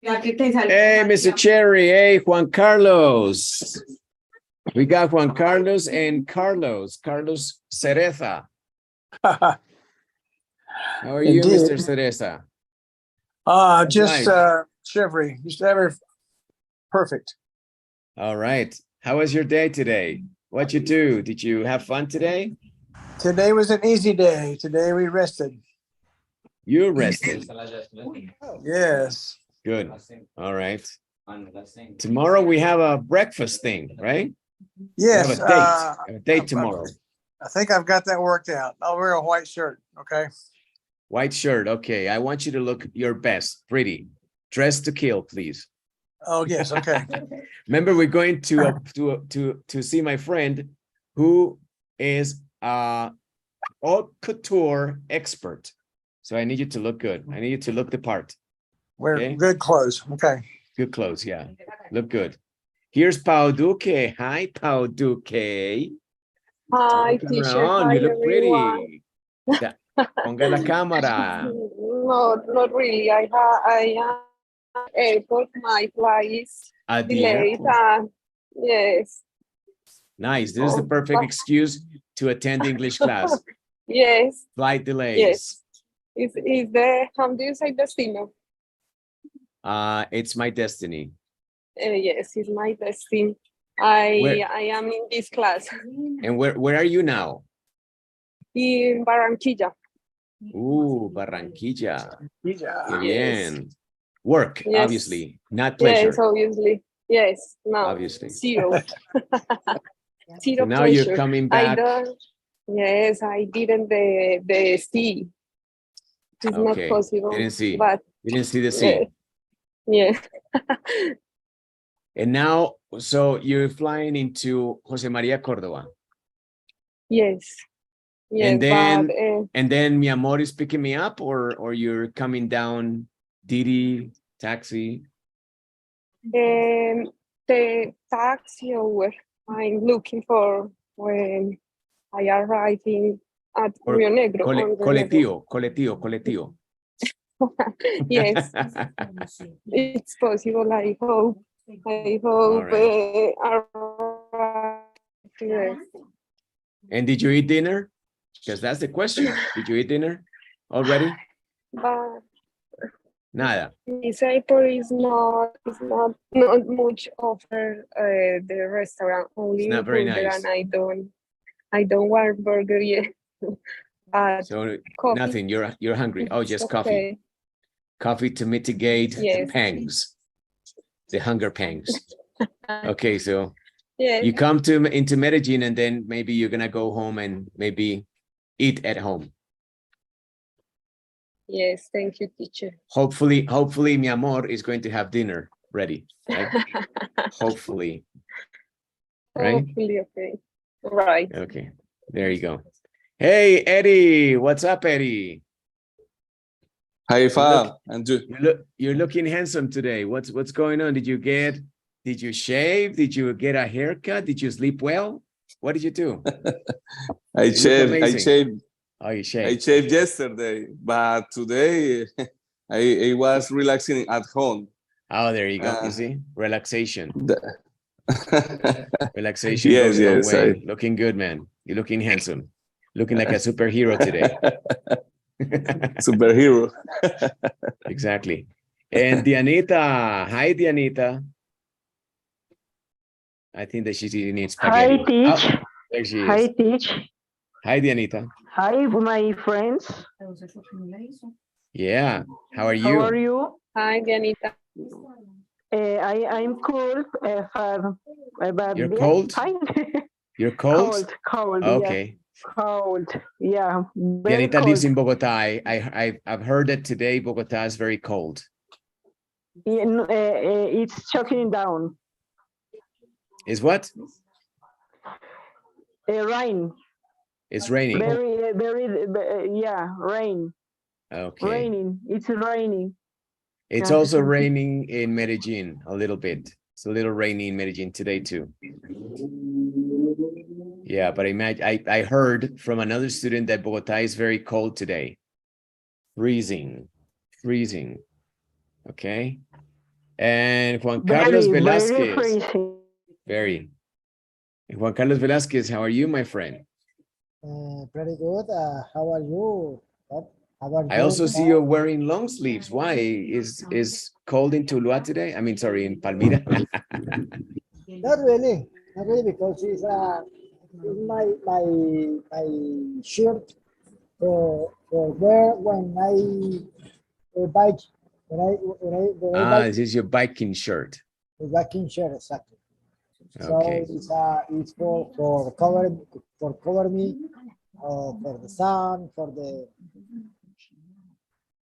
Hey, Mr. Cherry. Hey, Juan Carlos. We got Juan Carlos and Carlos Cereza. How are you, Indeed. Mr. Cereza? Just Nice. shivery. Just ever perfect. All right. How was your day today? What you do? Did you have fun today? Today was an easy day. Today we rested. You rested. Yes. Good. All right. Tomorrow we have a breakfast thing, right? Yes. We have a date. We have a date tomorrow. I think I've got that worked out. I'll wear a white shirt. Okay. White shirt. Okay. I want you to look your best, pretty. Dress to kill, please. Oh yes. Okay. Remember, we're going to see my friend who is haute couture expert. So I need you to look good. I need you to look the part. Wear Okay? good clothes. Okay. Good clothes, yeah. Look good. Here's Pau Duque. Hi, Pau Duque. Hi, Turn teacher. around. Hi, You look everyone. pretty. Ponga la cámara. No, not really. I am airport. My flight is At the delayed. airport. Yes. Nice. This is the perfect excuse to attend English class. Yes. Flight delays. Yes. Is the how do you say destino? It's my destiny. Yes, it's my destiny. I am in this class And where are you now? in Barranquilla. Ooh, Barranquilla. Yeah. Qué Yes. bien. Work, Yes. obviously, not pleasure. Yes, obviously. Yes. No. Obviously. Zero. Zero So now pleasure. you're coming I back. don't. Yes, I didn't the sea. It's not Okay. possible. Didn't see. But You didn't see the sea. yeah. And now, so you're flying into Jose Maria Cordova. Yes. Yes. And then Mi Amor is picking me up, or you're coming down Didi, taxi. The taxi Uber I'm looking for when I arriving at Or Rio Negro. on Rio Negro. colectivo. Yes, it's possible. I hope. All right. Arrive today. And did you eat dinner? Because that's the question. Did you eat dinner already? But Nada. this airport is not much offer the restaurant only It's not very burger, nice. and I don't want burger yet. But So coffee, nothing. You're hungry. Oh, it's just okay. coffee. Coffee to mitigate the Yes. pangs, the hunger pangs. Okay, so Yes. you come into Medellín, and then maybe you're gonna go home and maybe eat at home. Yes, thank you, teacher. Hopefully, Mi Amor is going to have dinner ready. Right? Hopefully. Right? Hopefully, okay. Right. Okay, there you go. Hey, Eddie, what's up, Eddie? Hi, Fab. And You're looking handsome today. What's going on? Did you shave? Did you get a haircut? Did you sleep well? What did you do? I shaved. Oh, you shaved. I shaved yesterday, but today I was relaxing at home. Oh, there you go. You see, relaxation. The- Relaxation Yes, goes a long yes, way. Looking good, man. You're looking handsome. Looking like a superhero today. Superhero. Exactly. And Dianita. Hi, Dianita. I think that she's eating spaghetti. Hi, Teach. Oh, there she is. Hi, Teach. Hi, Dianita. Hi, my friends. Yeah. How are How you? are you? Hi, Dianita. I'm cold. But You're yeah, cold? fine. You're cold? Cold. Okay. Yeah. Cold. Yeah. Very Dianita lives cold. in Bogota. I've heard that today Bogota is very cold. Yeah, it's shocking down. Is what? Rain. It's raining. Yeah, rain. Okay. Raining. It's raining. It's also raining in Medellín a little bit. It's a little rainy in Medellín today too. Yeah, but I heard from another student that Bogota is very cold today. Freezing. Okay. And Juan Carlos Very Velasquez. freezing. Very. Juan Carlos Velasquez, how are you, my friend? Pretty good. How are you? How are I you? also see you wearing long sleeves. Why? Is cold in Tuluá today? I mean, sorry, in Palmira. Not really, because it's my shirt for wear when I bike. When I bike, This is your biking shirt. the biking shirt exactly. Okay. So it's for cover me for the sun for the.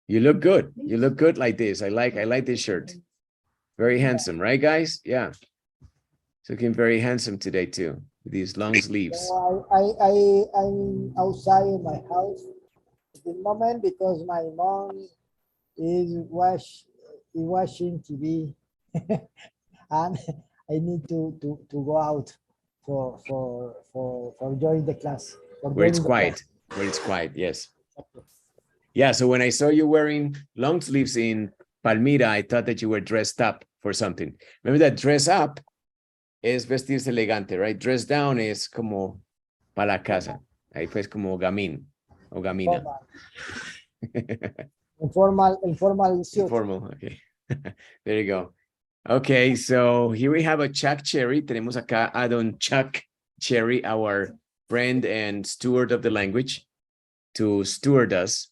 You look good. You look good like this. I like this shirt. Very handsome, right, guys? Yeah. Looking very handsome today too, with these long sleeves. So I'm outside in my house at the moment because my mom is watching TV, and I need to go out for join the class. Where it's quiet. Where it's quiet, yes. Yeah, so when I saw you wearing long sleeves in Palmira, I thought that you were dressed up for something. Remember that dress up es vestirse elegante, right? Dress down es como para la casa. Ahí pues como gamín o gamina. Informal suit. Informal, okay. There you go. Okay, so here we have a Chuck Cherry. Tenemos acá a Don Chuck Cherry, our friend and steward of the language, to steward us.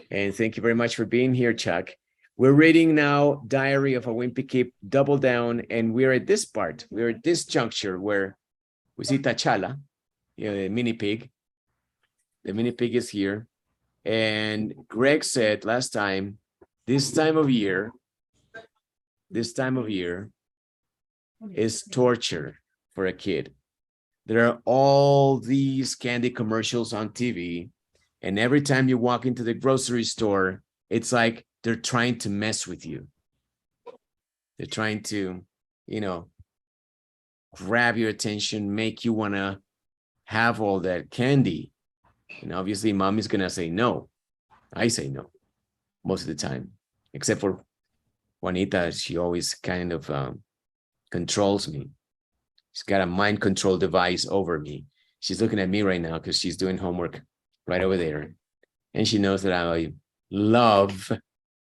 And thank you very much for being here, Chuck. We're reading now Diary of a Wimpy Kid, Double Down, and we're at this part. We're at this juncture where we see T'Challa, the mini pig. The mini pig is here. And Greg said last time, this time of year is torture for a kid. There are all these candy commercials on TV, and every time you walk into the grocery store, it's like they're trying to mess with you. They're trying to, grab your attention, make you want to have all that candy. And obviously, mom is going to say no. I say no most of the time, except for Juanita. She always kind of controls me. She's got a mind control device over me. She's looking at me right now because she's doing homework right over there. And she knows that I love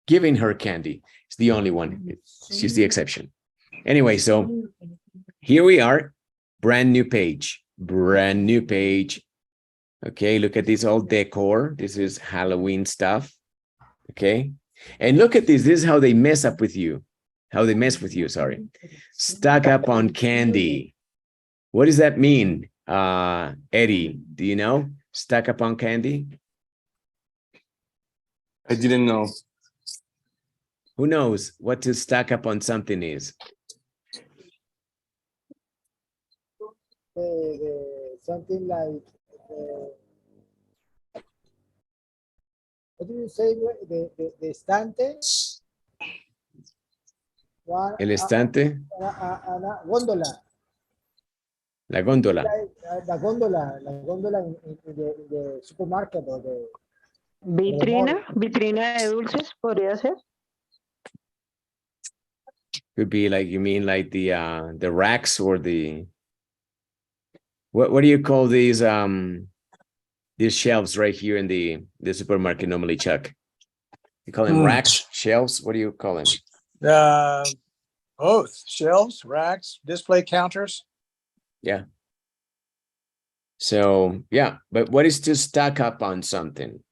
giving her candy. It's the only one. She's the exception. Anyway, so here we are. Brand new page. Okay, look at this old decor. This is Halloween stuff. Okay. And look at this. This is how they mess with you, sorry. Stock up on candy. What does that mean? Eddie, do you know? Stock up on candy? I didn't know. Who knows what to stock up on something is? Something like what do you say? The estante. El estante. Góndola. La góndola. La góndola in the supermarket or the Vitrina de dulces, podría ser. Could be like, you mean like the racks or the, what do you call these shelves right here in the supermarket normally, Chuck? You call them racks, shelves? What do you call them? Both shelves, racks, display counters. Yeah. So, yeah, but what is to stock up on something?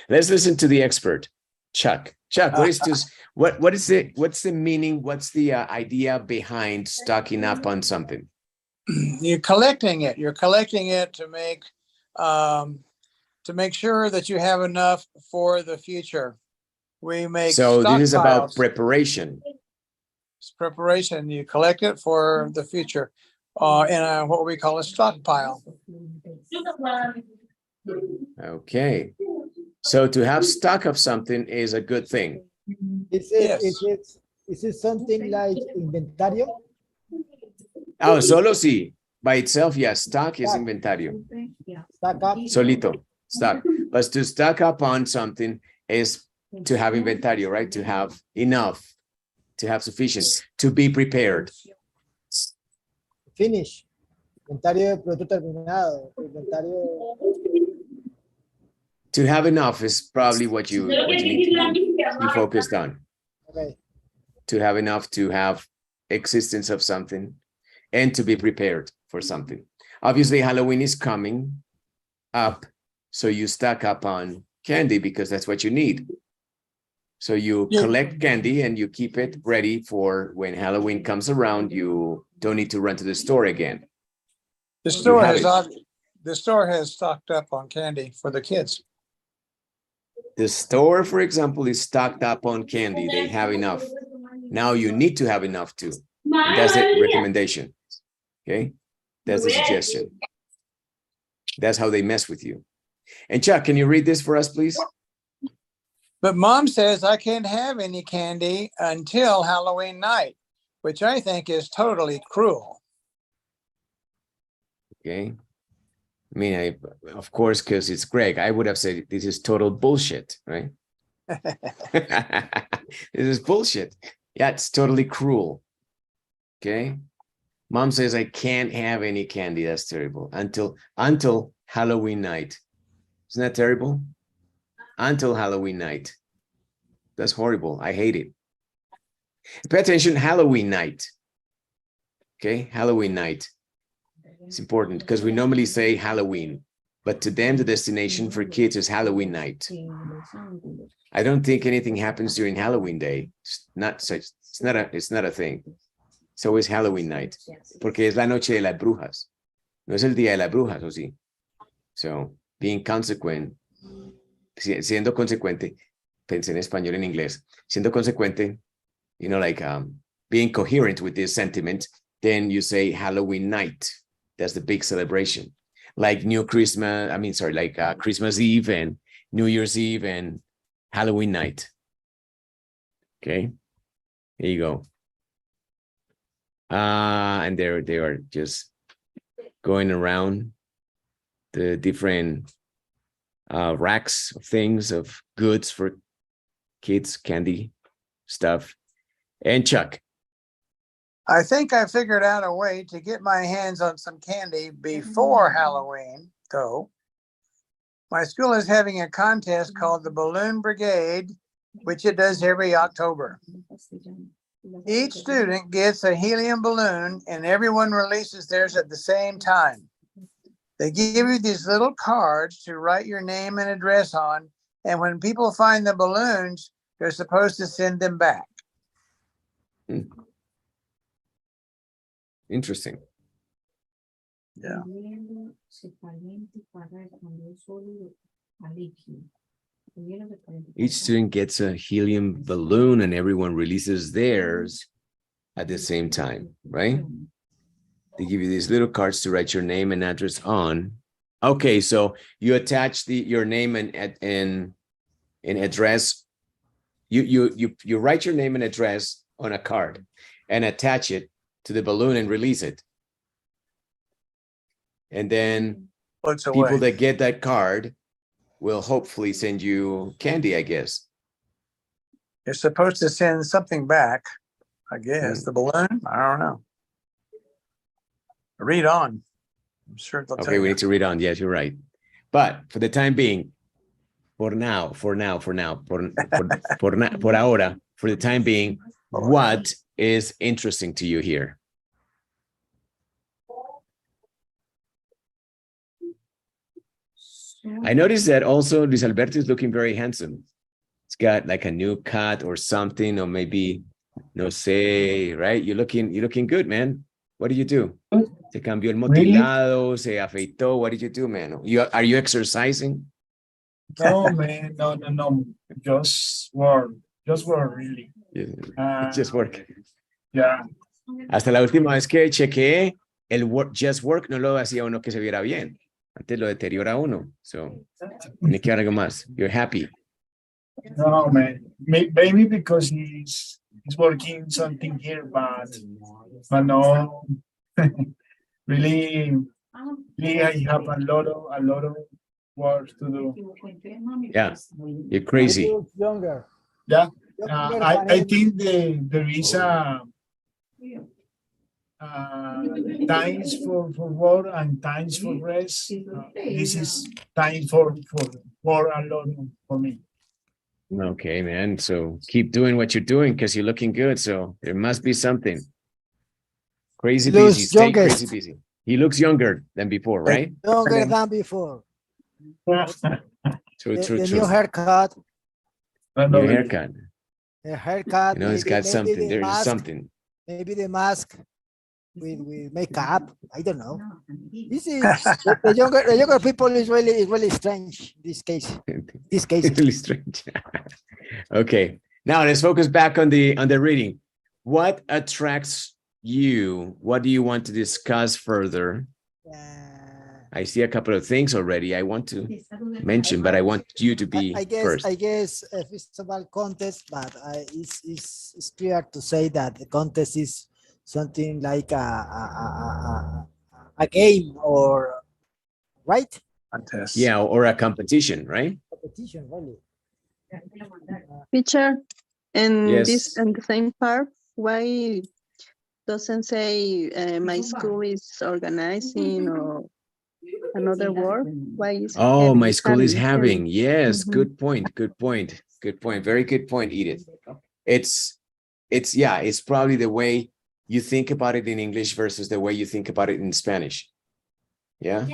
Let's listen to the expert, Chuck. Chuck, what is to, what's the meaning? What's the idea behind stocking up on something? You're collecting it. You're collecting it to make sure that you have enough for the future. We make so this is about stockpiles. preparation. It's preparation. You collect it for the future in what we call a stockpile. Okay. So to have stock of something is a good thing. Is it something like inventario? Oh, solo sí. By itself, yeah, stock is Stock. inventario. Stock up. Solito, stock. But to stock up on something is to have inventario, right? To have enough, to have sufficient, to be prepared. Finish. Inventario de producto terminado. Inventario. To have enough is probably what you need to be focused on. Okay. To have enough to have existence of something and to be prepared for something. Obviously, Halloween is coming up, so you stock up on candy because that's what you need. So you collect candy and you keep it ready for when Halloween comes around, you don't need to run to the store again. The store have has stocked up on candy for the kids. The store, for example, is stocked up on candy. They have enough. Now you need to have enough too. And that's the recommendation. Okay, that's the suggestion. That's how they mess with you. And Chuck, can you read this for us, please? But mom says I can't have any candy until Halloween night, which I think is totally cruel. Okay. I mean, of course, because it's Greg, I would have said this is total bullshit, right? This is bullshit. Yeah, it's totally cruel. Okay. Mom says I can't have any candy. That's terrible. Until Halloween night. Isn't that terrible? Until Halloween night. That's horrible. I hate it. Pay attention, Halloween night. Okay, Halloween night. It's important because we normally say Halloween, but to them, the destination for kids is Halloween night. I don't think anything happens during Halloween day. It's not a thing. It's always Halloween night. Porque es la noche de las brujas. No es el día de las brujas, ¿o sí? So, being consequent, siendo consecuente, pensé en español en inglés, siendo consecuente, you know, like being coherent with this sentiment, then you say Halloween night. That's the big celebration. Like Christmas Eve and New Year's Eve and Halloween night. Okay, there you go. And they are just going around the different racks of things, of goods for kids, candy, stuff. And Chuck. I think I figured out a way to get my hands on some candy before Halloween, though. My school is having a contest called the Balloon Brigade, which it does every October. Each student gets a helium balloon and everyone releases theirs at the same time. They give you these little cards to write your name and address on, and when people find the balloons, they're supposed to send them back. Interesting. Yeah. Each student gets a helium balloon and everyone releases theirs at the same time, right? They give you these little cards to write your name and address on. Okay, so you attach your name and address. You write your name and address on a card and attach it to the balloon and release it. And then people that get that card will hopefully send you candy, I guess. You're supposed to send something back, I guess. The balloon? I don't know. Read on. I'm sure they'll tell Okay, you. we need to read on. Yes, you're right. But for the time being, por ahora, for the time being, what is interesting to you here? I noticed that also Luis Alberto is looking very handsome. He's got like a new cut or something, or maybe no sé, right? You're looking good, man. What did you do? Se cambió el motilado, se afeitó. What did you do, man? Are you exercising? No, man, no. Just work really. Just work. Yeah. Hasta la última vez que chequeé, el just work no lo hacía uno que se viera bien. Antes lo deteriora uno. So, tiene que haber algo más. You're happy. No, man. Maybe because he's working something here, but no. really, really I have a lot of work to do. Yeah, you're You crazy. look younger. Yeah, Younger I than think there is a times for work and times for rest. This is time for a lot for me. Okay, man. So keep doing what you're doing because you're looking good. So there must be something. Crazy Looks busy. Stay crazy youngest. busy. He looks younger than before, right? Younger than before. True, The, true, the true. new haircut. New haircut. The haircut. You know, it's got something. There is something. Maybe the mask with makeup. I don't know. This is the younger people is really strange. This case. This case. It's really strange. Okay. Now let's focus back on the reading. What attracts you? What do you want to discuss further? I see a couple of things already I want to mention, but I want you to be first. I guess a festival contest, but it's clear to say that the contest is something like a game, or right? Contest. Yeah, or a competition, right? Competition, really. Teacher, and Yes. this and the same part, why doesn't say my school is organizing or another word? Why is Oh, my school is having? having. Yes, Mhm. good point. Good point. Good point. Very good point, Edith. It's yeah, it's probably the way you think about it in English versus the way you think about it in Spanish. Yeah.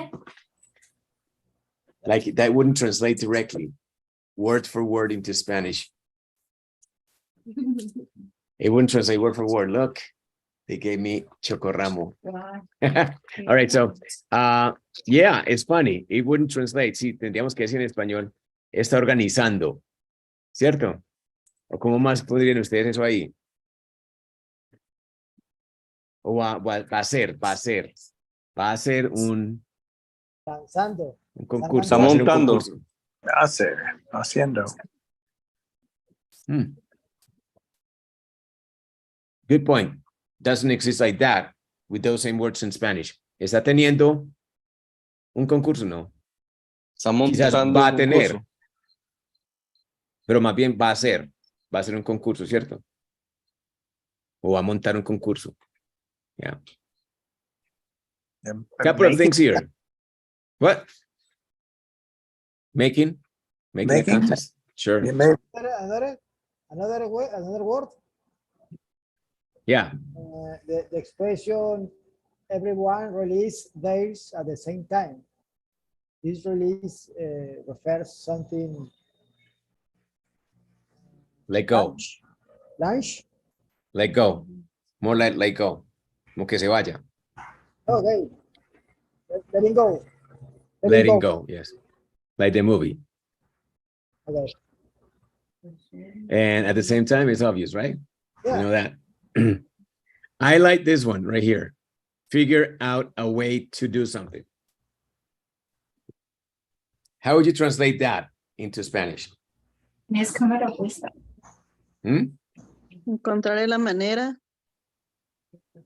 Like that wouldn't translate directly, word for word into Spanish. It wouldn't translate word for word. Look, they gave me chocorramo. All right, so yeah, it's funny. It wouldn't translate. Sí, tendríamos que decir en español, está organizando, ¿cierto? ¿O cómo más podrían ustedes eso ahí? O va a ser un Lanzando. concurso. Está Va a ser un montando. concurso. Haciendo. Good point. Doesn't exist like that with those same words in Spanish. ¿Está teniendo un concurso? No. Está Quizás montando va a un tener, concurso. pero más bien va a ser un concurso, ¿cierto? O va a montar un concurso. Yeah. Couple of things here. What? Making a Making? contest? Sure. Another word. Yeah. The expression everyone release theirs at the same time. This release refers something. Let go. Lunch. Let go. More like let go. Como que se vaya. Okay. Letting go. Letting go. Yes. Like the movie. Okay. And at the same time, it's obvious, right? Yeah. You know that. I like this one right here. Figure out a way to do something. How would you translate that into Spanish? Encontraré la manera.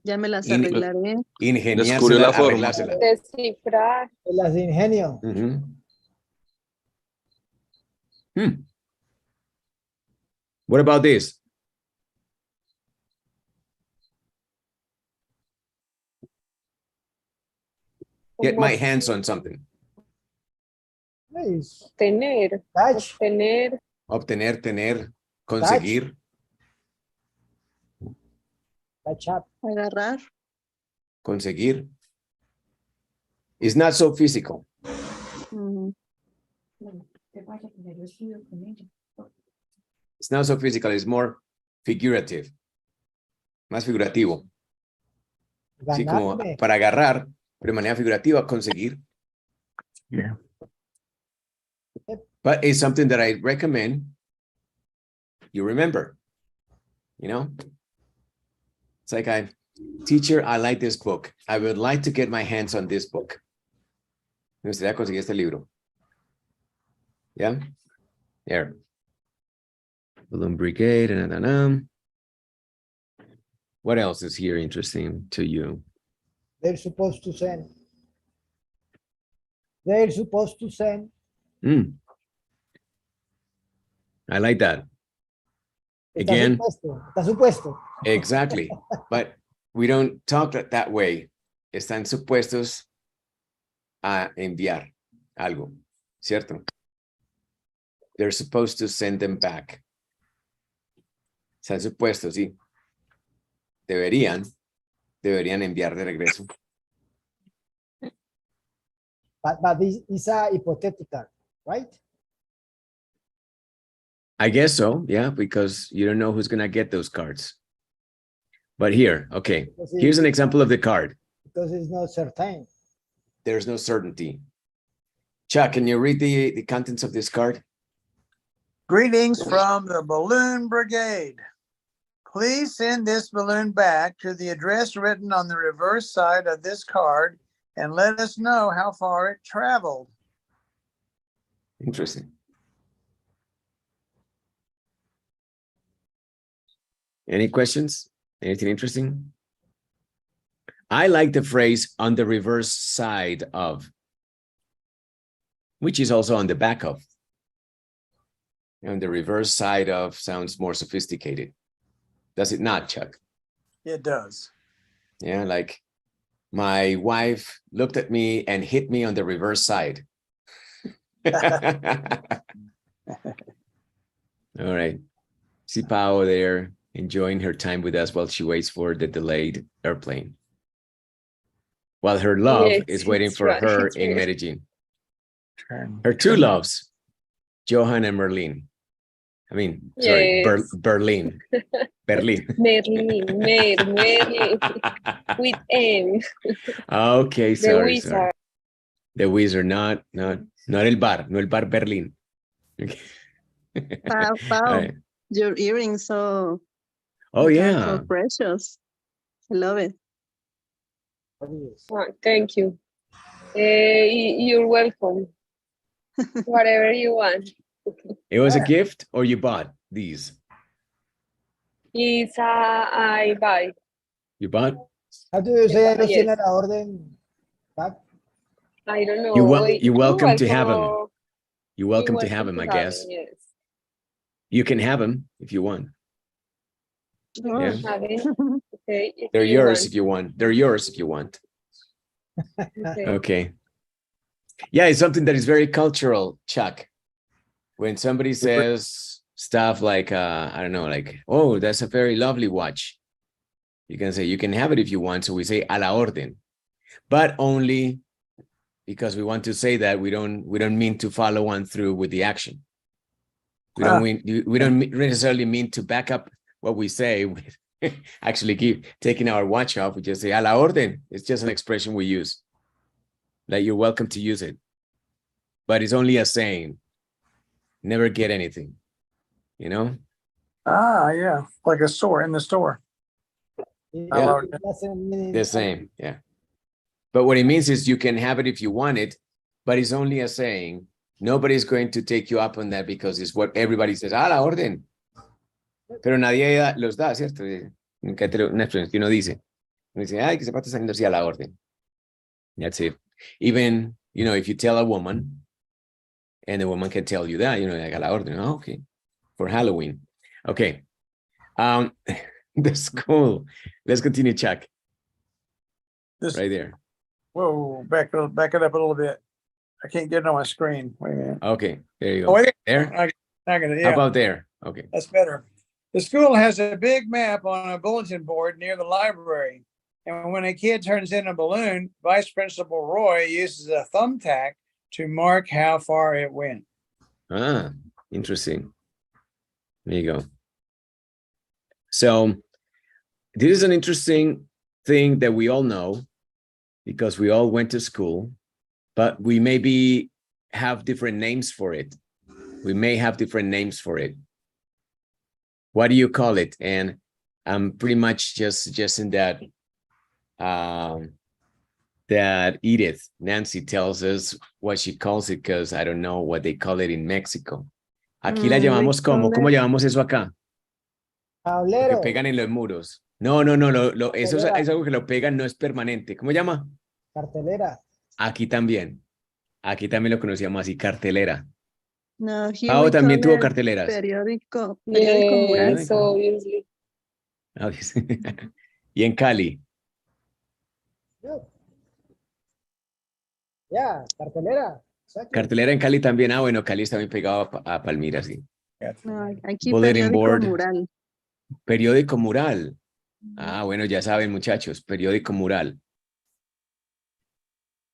Ya me las arreglaré. Descubrió la Ingeniársela, forma. arreglársela. Descifrar. Las de ingenio. What about this? Get my hands on something. Nice. Tener. Touch. Obtener. Obtener, tener, conseguir. Touch up. Agarrar. Conseguir. It's not so physical. Mm, It's not so physical. It's more figurative. Más figurativo. Sí, como Ganarme. para agarrar, pero de manera figurativa, conseguir. Yeah. But it's something that I recommend you remember. You know? It's like, teacher, I like this book. I would like to get my hands on this book. Me gustaría conseguir este libro. Yeah? There. Balloon Brigade. What else is here interesting to you? They're supposed to send. They're supposed to send. I like that. Está Again, supuesto. Está supuesto. exactly. But we don't talk that way. Están supuestos a enviar algo, ¿cierto? They're supposed to send them back. Están supuestos, sí. Deberían enviar de regreso. But this is a hypothetical, right? I guess so, yeah, because you don't know who's going to get those cards. But here, okay, Because here's an it's example not- of the card. Because it's not certain. There's no certainty. Chuck, can you read the contents of this card? Greetings from the Balloon Brigade. Please send this balloon back to the address written on the reverse side of this card and let us know how far it traveled. Interesting. Any questions? Anything interesting? I like the phrase on the reverse side of, which is also on the back of. And the reverse side of sounds more sophisticated. Does it not, Chuck? It does. Yeah, like my wife looked at me and hit me on the reverse side. All right. See Pao there enjoying her time with us while she waits for the delayed airplane. While her love Yes, is waiting it's for right, her it's in weird. Medellín. Her two loves, Johan and Merlin. I mean, sorry, Yes. Berlin. Berlin. Merlin, with M. Okay, The sorry. wizard. The wizard, not el bar, no el bar Berlin. Okay. Wow, All wow. right. Your earrings so Oh yeah. so precious. I love it. Oh, thank you. You're welcome. Whatever you want. It was a gift or you bought these? It's I buy. You bought? How do you say Yes. tiene la orden? Pat? I don't know. You're welcome to have them. or You're you're welcome to have them, I have guess. them, yes. You can have them if you want. Oh. Yeah. Have it. Okay. if They're you yours want. if you want. They're yours if you want. Okay. Okay. Yeah, it's something that is very cultural, Chuck. When somebody says stuff like, I don't know, like, oh, that's a very lovely watch. You can say, you can have it if you want. So we say a la orden, but only because we want to say that we don't mean to follow on through with the action. We don't necessarily mean to back up what we say with actually keep taking our watch off. We just say a la orden. It's just an expression we use. Like you're welcome to use it, but it's only a saying. Never get anything, you know? Ah, yeah, like a store in the store. Yeah. It doesn't mean The same, yeah. But what it means is you can have it if you want it, but it's only a saying. Nobody's going to take you up on that because it's what everybody says, a la orden. Pero nadie los da, ¿cierto? Nunca una expresión que uno dice. Uno dice, ay, que zapatos están saliendo así a la orden. That's it. Even, you know, if you tell a woman, and the woman can tell you that, you know, like a la orden. Oh, okay. For Halloween. Okay. That's cool. Let's continue, Chuck. This, Right there. whoa, back it up a little bit. I can't get it on my screen. Wait a minute. Okay, there you Oh, go. wait. There? I got it. How Yeah, about there? Okay. that's better. The school has a big map on a bulletin board near the library. And when a kid turns in a balloon, Vice Principal Roy uses a thumbtack to mark how far it went. Ah, interesting. There you go. So this is an interesting thing that we all know because we all went to school, but we maybe have different names for it. We may have different names for it. What do you call it? And I'm pretty much just suggesting that that Nancy tells us what she calls it because I don't know what they call it in Mexico. Aquí la llamamos como, ¿cómo llamamos eso acá? Lo que tablero. pegan en los muros. No, eso es algo que lo pegan, no es permanente. ¿Cómo llama? Cartelera. Aquí también. Aquí también lo conocíamos así, cartelera. No, here Pau we también call tuvo it carteleras. periódico mural. Yes, Periódico. obviously. Ah, y en Cali. Ya, cartelera. Exactly. Cartelera en Cali también. Ah, bueno, Cali está bien pegado a Palmira, sí. No, aquí Bulletin periódico board. mural. Periódico mural. Ah, bueno, ya saben, muchachos. Periódico mural.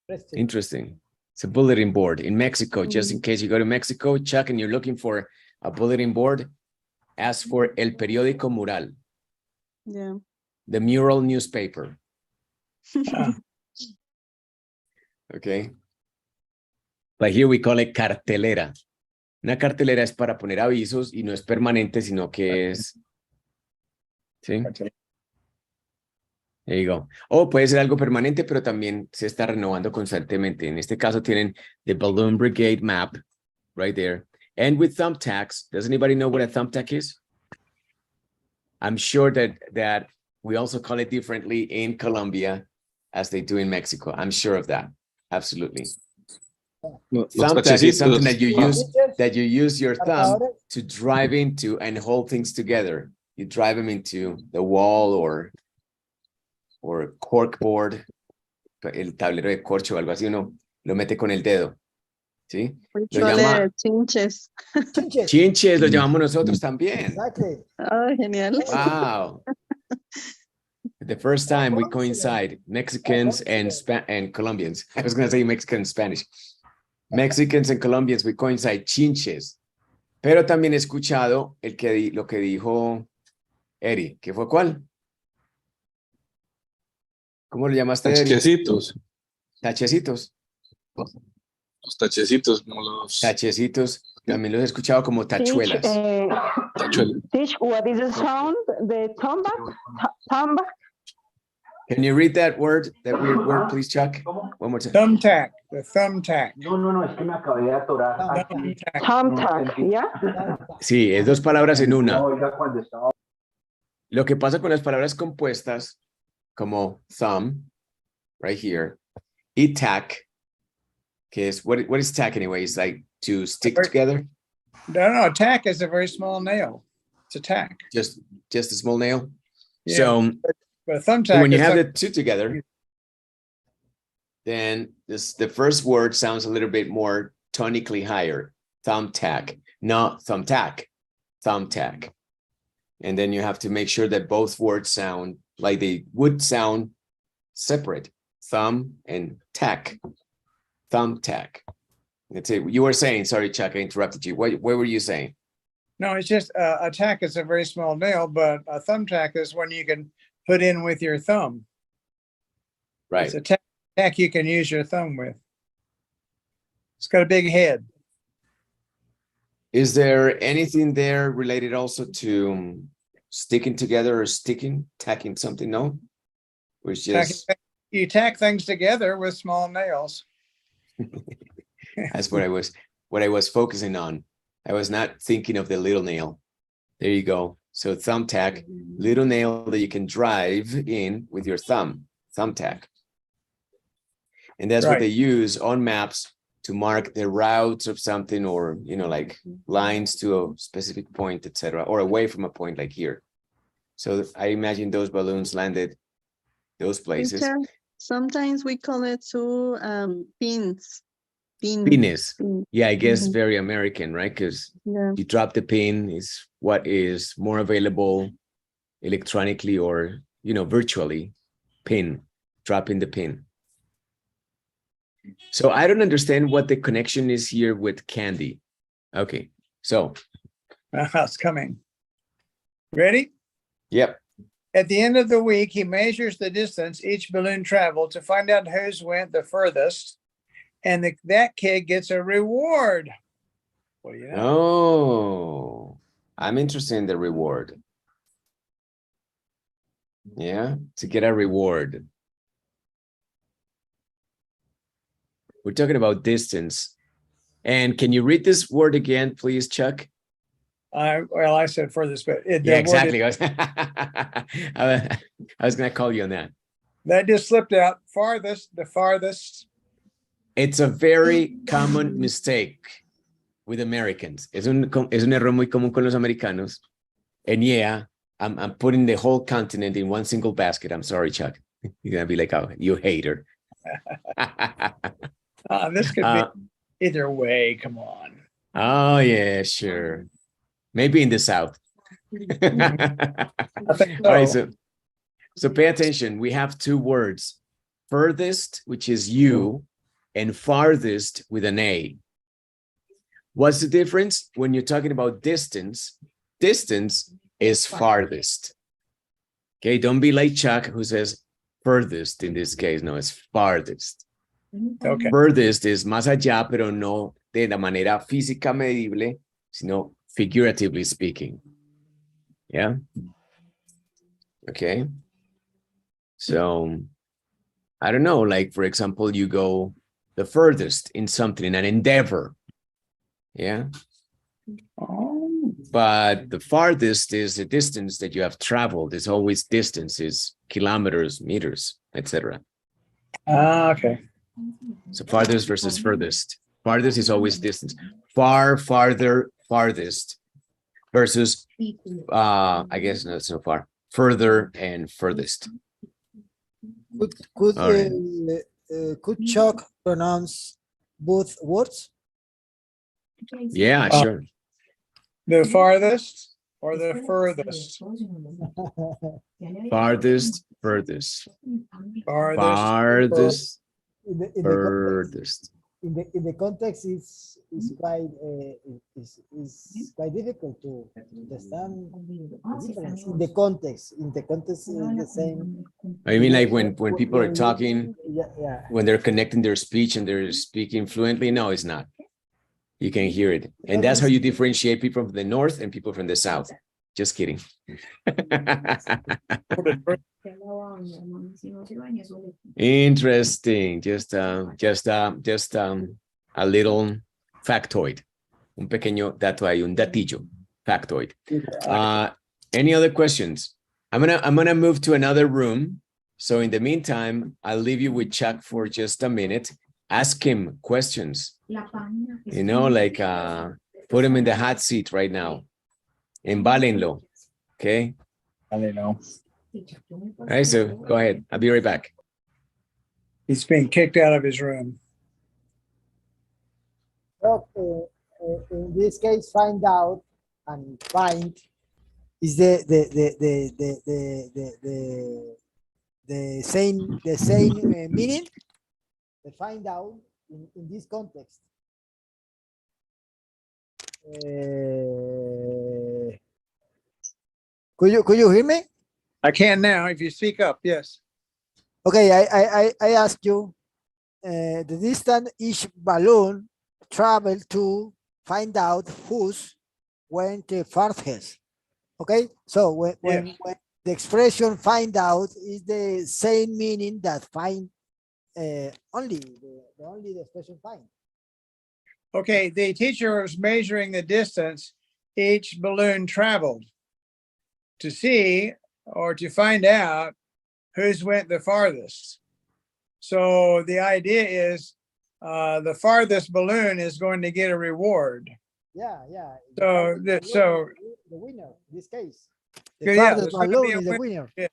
Interesting. Interesting. It's a bulletin board in Mexico. Just in case you go to Mexico, Chuck, and you're looking for a bulletin board, ask for el periódico mural, Yeah. the mural newspaper. Okay. But here we call it cartelera. Una cartelera es para poner avisos y no es permanente, sino que es... ¿Sí? There you go. O puede ser algo permanente, pero también se está renovando constantemente. En este caso tienen the Balloon Brigade map right there. And with thumbtacks, does anybody know what a thumbtack is? I'm sure that we also call it differently in Colombia as they do in Mexico. I'm sure of that. Absolutely. Thumbtack is something that you use your thumb to drive into and hold things together. You drive them into the wall or cork board, el tablero de corcho o algo así, uno lo mete con el dedo. ¿Sí? We Lo call llama it chinches. Chinches. chinches, lo llamamos nosotros también. Exactly. Oh, genial. Wow. The first time we coincide, Mexicans and Colombians. I was going to say Mexican and Spanish. Mexicans and Colombians, we coincide chinches. Pero también he escuchado lo que dijo Eri, ¿qué fue cuál? ¿Cómo lo llamaste, Eri? Tachecitos. Tachecitos. Los tachecitos, como los Tachecitos. También los he escuchado como tachuelas. tachuelas. Teach, what is the sound? The thumbback? Thumbback? Can you read that word, please, Chuck? One more time. Thumbtack, the thumbtack. No, es que me acabé de atorar. Thumbtack, yeah? Sí, es dos palabras en una. Oiga, cuando estaba... Lo que pasa con las palabras compuestas, como thumb, right here, y tack, que es, what is tack anyway? It's like to stick together? No, tack is a very small nail. It's a tack. Just a small nail? Yeah. So, But a thumbtack when you is have like- the two together, then the first word sounds a little bit more tonically higher. Thumbtack, not thumbtack, thumbtack. And then you have to make sure that both words sound like they would sound separate. Thumb and tack, thumbtack. That's it. You were saying, sorry, Chuck, I interrupted you. What were you saying? No, it's just a tack is a very small nail, but a thumbtack is when you can put in with your thumb. Right. It's a tack you can use your thumb with. It's got a big head. Is there anything there related also to sticking together or tacking something? No? Which just You tack things together with small nails. that's what I was focusing on. I was not thinking of the little nail. There you go. So thumbtack, little nail that you can drive in with your thumbtack. And that's what they use on maps to mark the routes of something, or, like lines to a specific point, etc., or away from a point like here. So I imagine those balloons landed those places. Teacher, sometimes we call it too pins. Pines. Yeah, I guess very American, right? Because you drop the pin is what is more available electronically or, virtually. Pin, dropping the pin. So I don't understand what the connection is here with candy. Okay, so. It's coming. Ready? Yep. At the end of the week, he measures the distance each balloon traveled to find out whose went the furthest. And that kid gets a reward. What do you know? Oh, I'm interested in the reward. Yeah, to get a reward. We're talking about distance. And can you read this word again, please, Chuck? Well, I said furthest, but Yeah, exactly. I was going to call you on that. That just slipped out. Farthest, the farthest. It's a very common mistake with Americans. Es un error muy común con los americanos. And yeah, I'm putting the whole continent in one single basket. I'm sorry, Chuck. You're going to be like, oh, you hater. This could be either way. Come on. Oh, yeah, sure. Maybe in the South. I think so. All right, so pay attention. We have two words, furthest, which is you, and farthest with an A. What's the difference? When you're talking about distance, distance is farthest. Okay, don't be like Chuck who says furthest in this case. No, it's farthest. Okay. Furthest is más allá, pero no de la manera física medible, sino figuratively speaking. Yeah. Okay. So, I don't know, like, for example, you go the furthest in something, in an endeavor. Yeah. But the farthest is the distance that you have traveled. It's always distances, kilometers, meters, etc. Okay. So farthest versus furthest. Farthest is always distance. Far, farther, farthest versus, I guess not so far, further and furthest. Could Chuck pronounce both words? Yeah, sure. The farthest or the furthest? Farthest, furthest. Farthest. Furthest. In the context is quite difficult to understand the difference. In the context is the same. I mean, like when people are talking, Yeah. when they're connecting their speech and they're speaking fluently, no, it's not. You can hear it. And that's how you differentiate people from the north and people from the south. Just kidding. Interesting. Just a little factoid. Un pequeño dato ahí, un datillo. Factoid. Any other questions? I'm gonna move to another room. So in the meantime, I'll leave you with Chuck for just a minute. Ask him questions. You know, like put him in the hot seat right now. Embálenlo. Okay. I don't know. All right, so go ahead. I'll be right back. He's being kicked out of his room. So, in this case, find out and find is the same meaning. The find out in this context. Could you hear me? I can now if you speak up. Yes. Okay, I asked you the distance each balloon traveled to find out whose went the farthest. Okay, so when the expression find out is the same meaning that find only the expression find. Okay, the teacher was measuring the distance each balloon traveled to see or to find out whose went the farthest. So the idea is the farthest balloon is going to get a reward. Yeah. So the winner in this case. The farthest balloon is the winner. Yeah.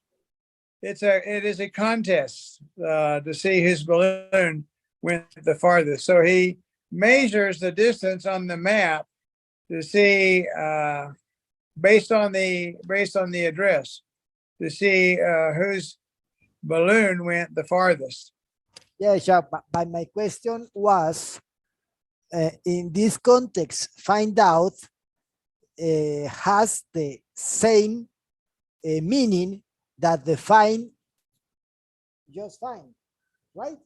It is a contest to see whose balloon went the farthest. So he measures the distance on the map to see based on the address to see whose balloon went the farthest. Yeah, sure. But my question was, in this context, find out has the same meaning that the find just find, right?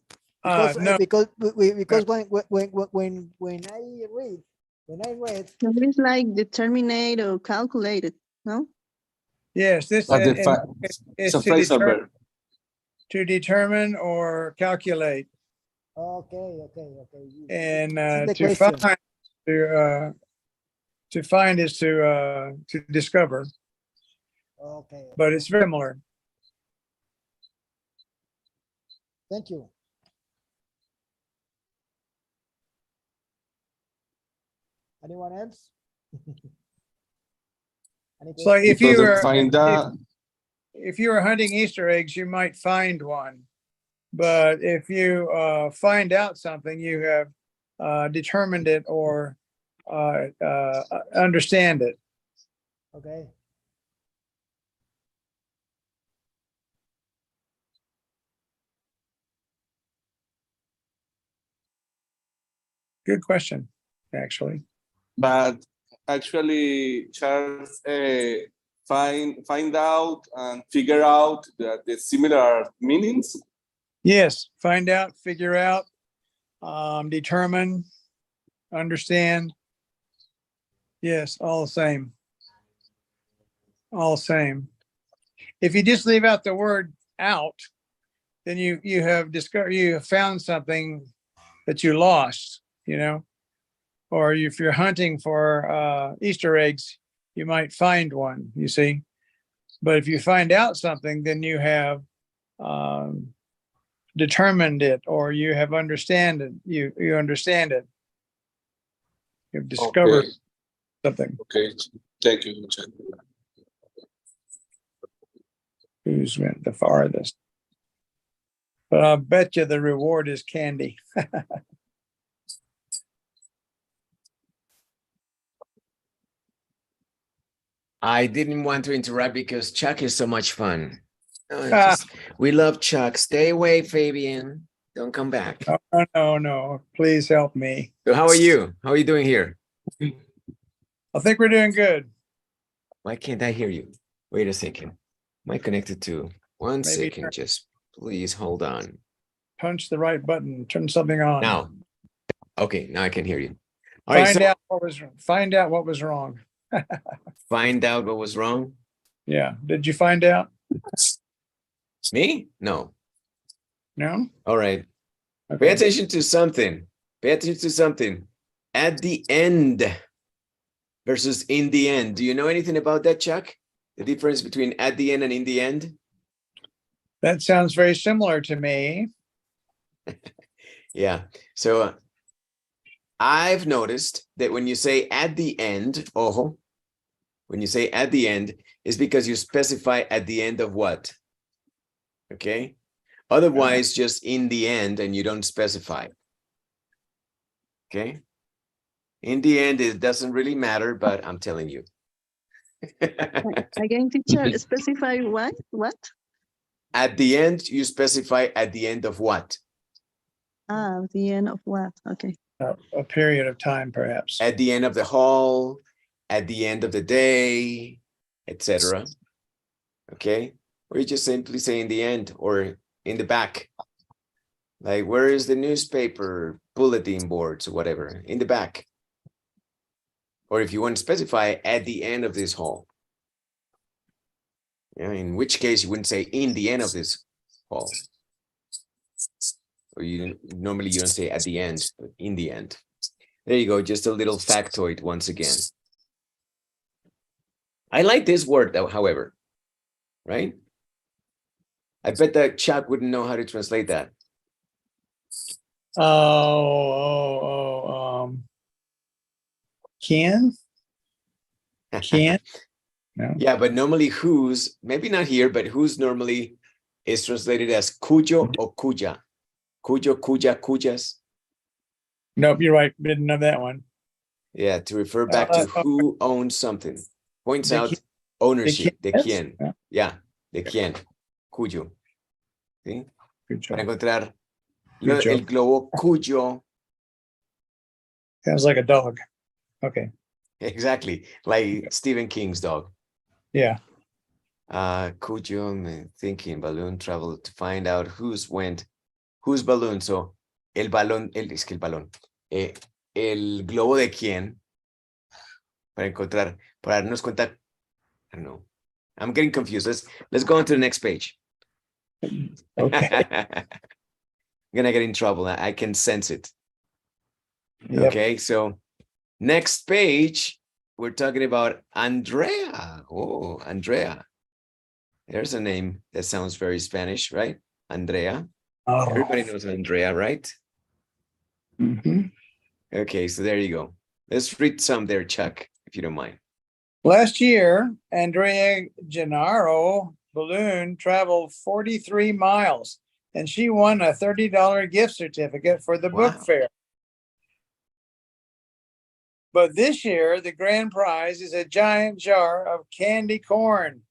Because No. because when I read. It's like determinate or calculated, no? Yes, this It's a phrasal verb. To determine or calculate. Okay. And the to question. find, To find is to discover, Okay, but it's similar. thank you. Anyone else? Any So if So you to were find out, if you were hunting Easter eggs, you might find one. But if you find out something, you have determined it or understand it. Okay. Good question, actually. but actually, Charles, find out and figure out the similar meanings. Yes, find out, figure out, determine, understand. Yes, all the same. All same. If you just leave out the word out, then you have discovered, you have found something that you lost, you know, or if you're hunting for Easter eggs, you might find one, you see. But if you find out something, then you have determined it, or you have understand it. You understand it. You've discovered Okay. something. Okay, thank you. Who's went the farthest? But I'll bet you the reward is candy. I didn't want to interrupt because Chuck is so much fun. Oh, we love Chuck. Stay away, Fabian. Don't come back. No. Please help me. So how are you? How are you doing here? I think we're doing good. Why can't I hear you? Wait a second. Am I connected to? One Maybe second, just please hold on. punch the right button, turn something on. Now. Okay, now I can hear you. All right, Find so out what was wrong. find out what was wrong. Yeah. Did you find out? Me? No. No? All right. Pay Okay. attention to something. Pay attention to something. At the end versus in the end. Do you know anything about that, Chuck? The difference between at the end and in the end? That sounds very similar to me. Yeah. So I've noticed that when you say at the end, when you say at the end, is because you specify at the end of what? Okay. Otherwise, just in the end, and you don't specify. Okay. In the end, it doesn't really matter, but I'm telling you. Again, teacher, specify what? What? At the end, you specify at the end of what? Ah, the end of what? Okay. A period of time, perhaps. At the end of the hall, at the end of the day, etc. Okay. Or you just simply say in the end or in the back. Like, where is the newspaper, bulletin boards, or whatever? In the back. Or if you want to specify at the end of this hall. Yeah, in which case you wouldn't say in the end of this hall. Or normally you don't say at the end, but in the end. There you go, just a little factoid once again. I like this word though, however, right? I bet that Chuck wouldn't know how to translate that. Can? No. Yeah, but normally whose, maybe not here, but whose normally is translated as cuyo or cuya. Cuyo, cuya, cuyas. Nope, you're right. Didn't know that one. Yeah, to refer back to who owns something. Points out ownership, de quién. Yeah, de quién. Cuyo. ¿Sí? Para encontrar el globo cuyo. Sounds like a dog. Okay. Exactly, like Stephen King's dog. Yeah. Cuyo, I'm thinking balloon travel to find out whose balloon. So, es que el balón. El globo de quién. Para darnos cuenta. I don't know. I'm getting confused. Let's go on to the next page. Okay. I'm gonna get in trouble. I can sense it. Yep. Okay, so next page we're talking about Andrea. Oh, Andrea. There's a name that sounds very Spanish, right? Andrea. Everybody knows Andrea, right? Mhm. Okay, so there you go. Let's read some there, Chuck, if you don't mind. Last year, Andrea Gennaro balloon traveled 43 miles and she won a $30 gift certificate for the book Wow. fair. But this year, the grand prize is a giant jar of candy corn,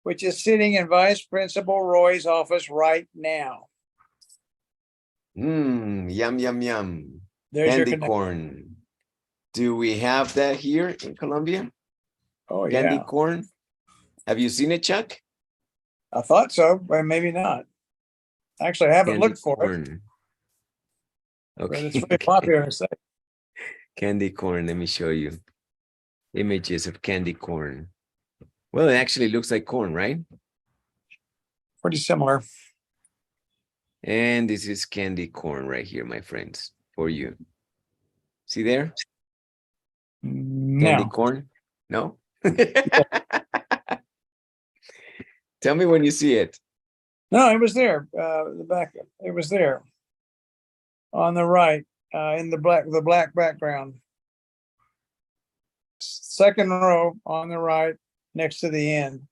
which is sitting in Vice Principal Roy's office right now. Yum, yum, yum. There's your Candy connection. corn. Do we have that here in Colombia? Oh, Candy yeah. corn? Have you seen it, Chuck? I thought so, but maybe not. Actually, I haven't Candy looked for it, corn. but it's Okay. very popular. So Candy corn. Let me show you images of candy corn. Well, it actually looks like corn, right? pretty similar. And this is candy corn right here, my friends, for you. See there? Candy No, corn? No? Tell me when you see it. no, it was there. The back, it was there on the right, in the black background. Second row on the right, next to the end.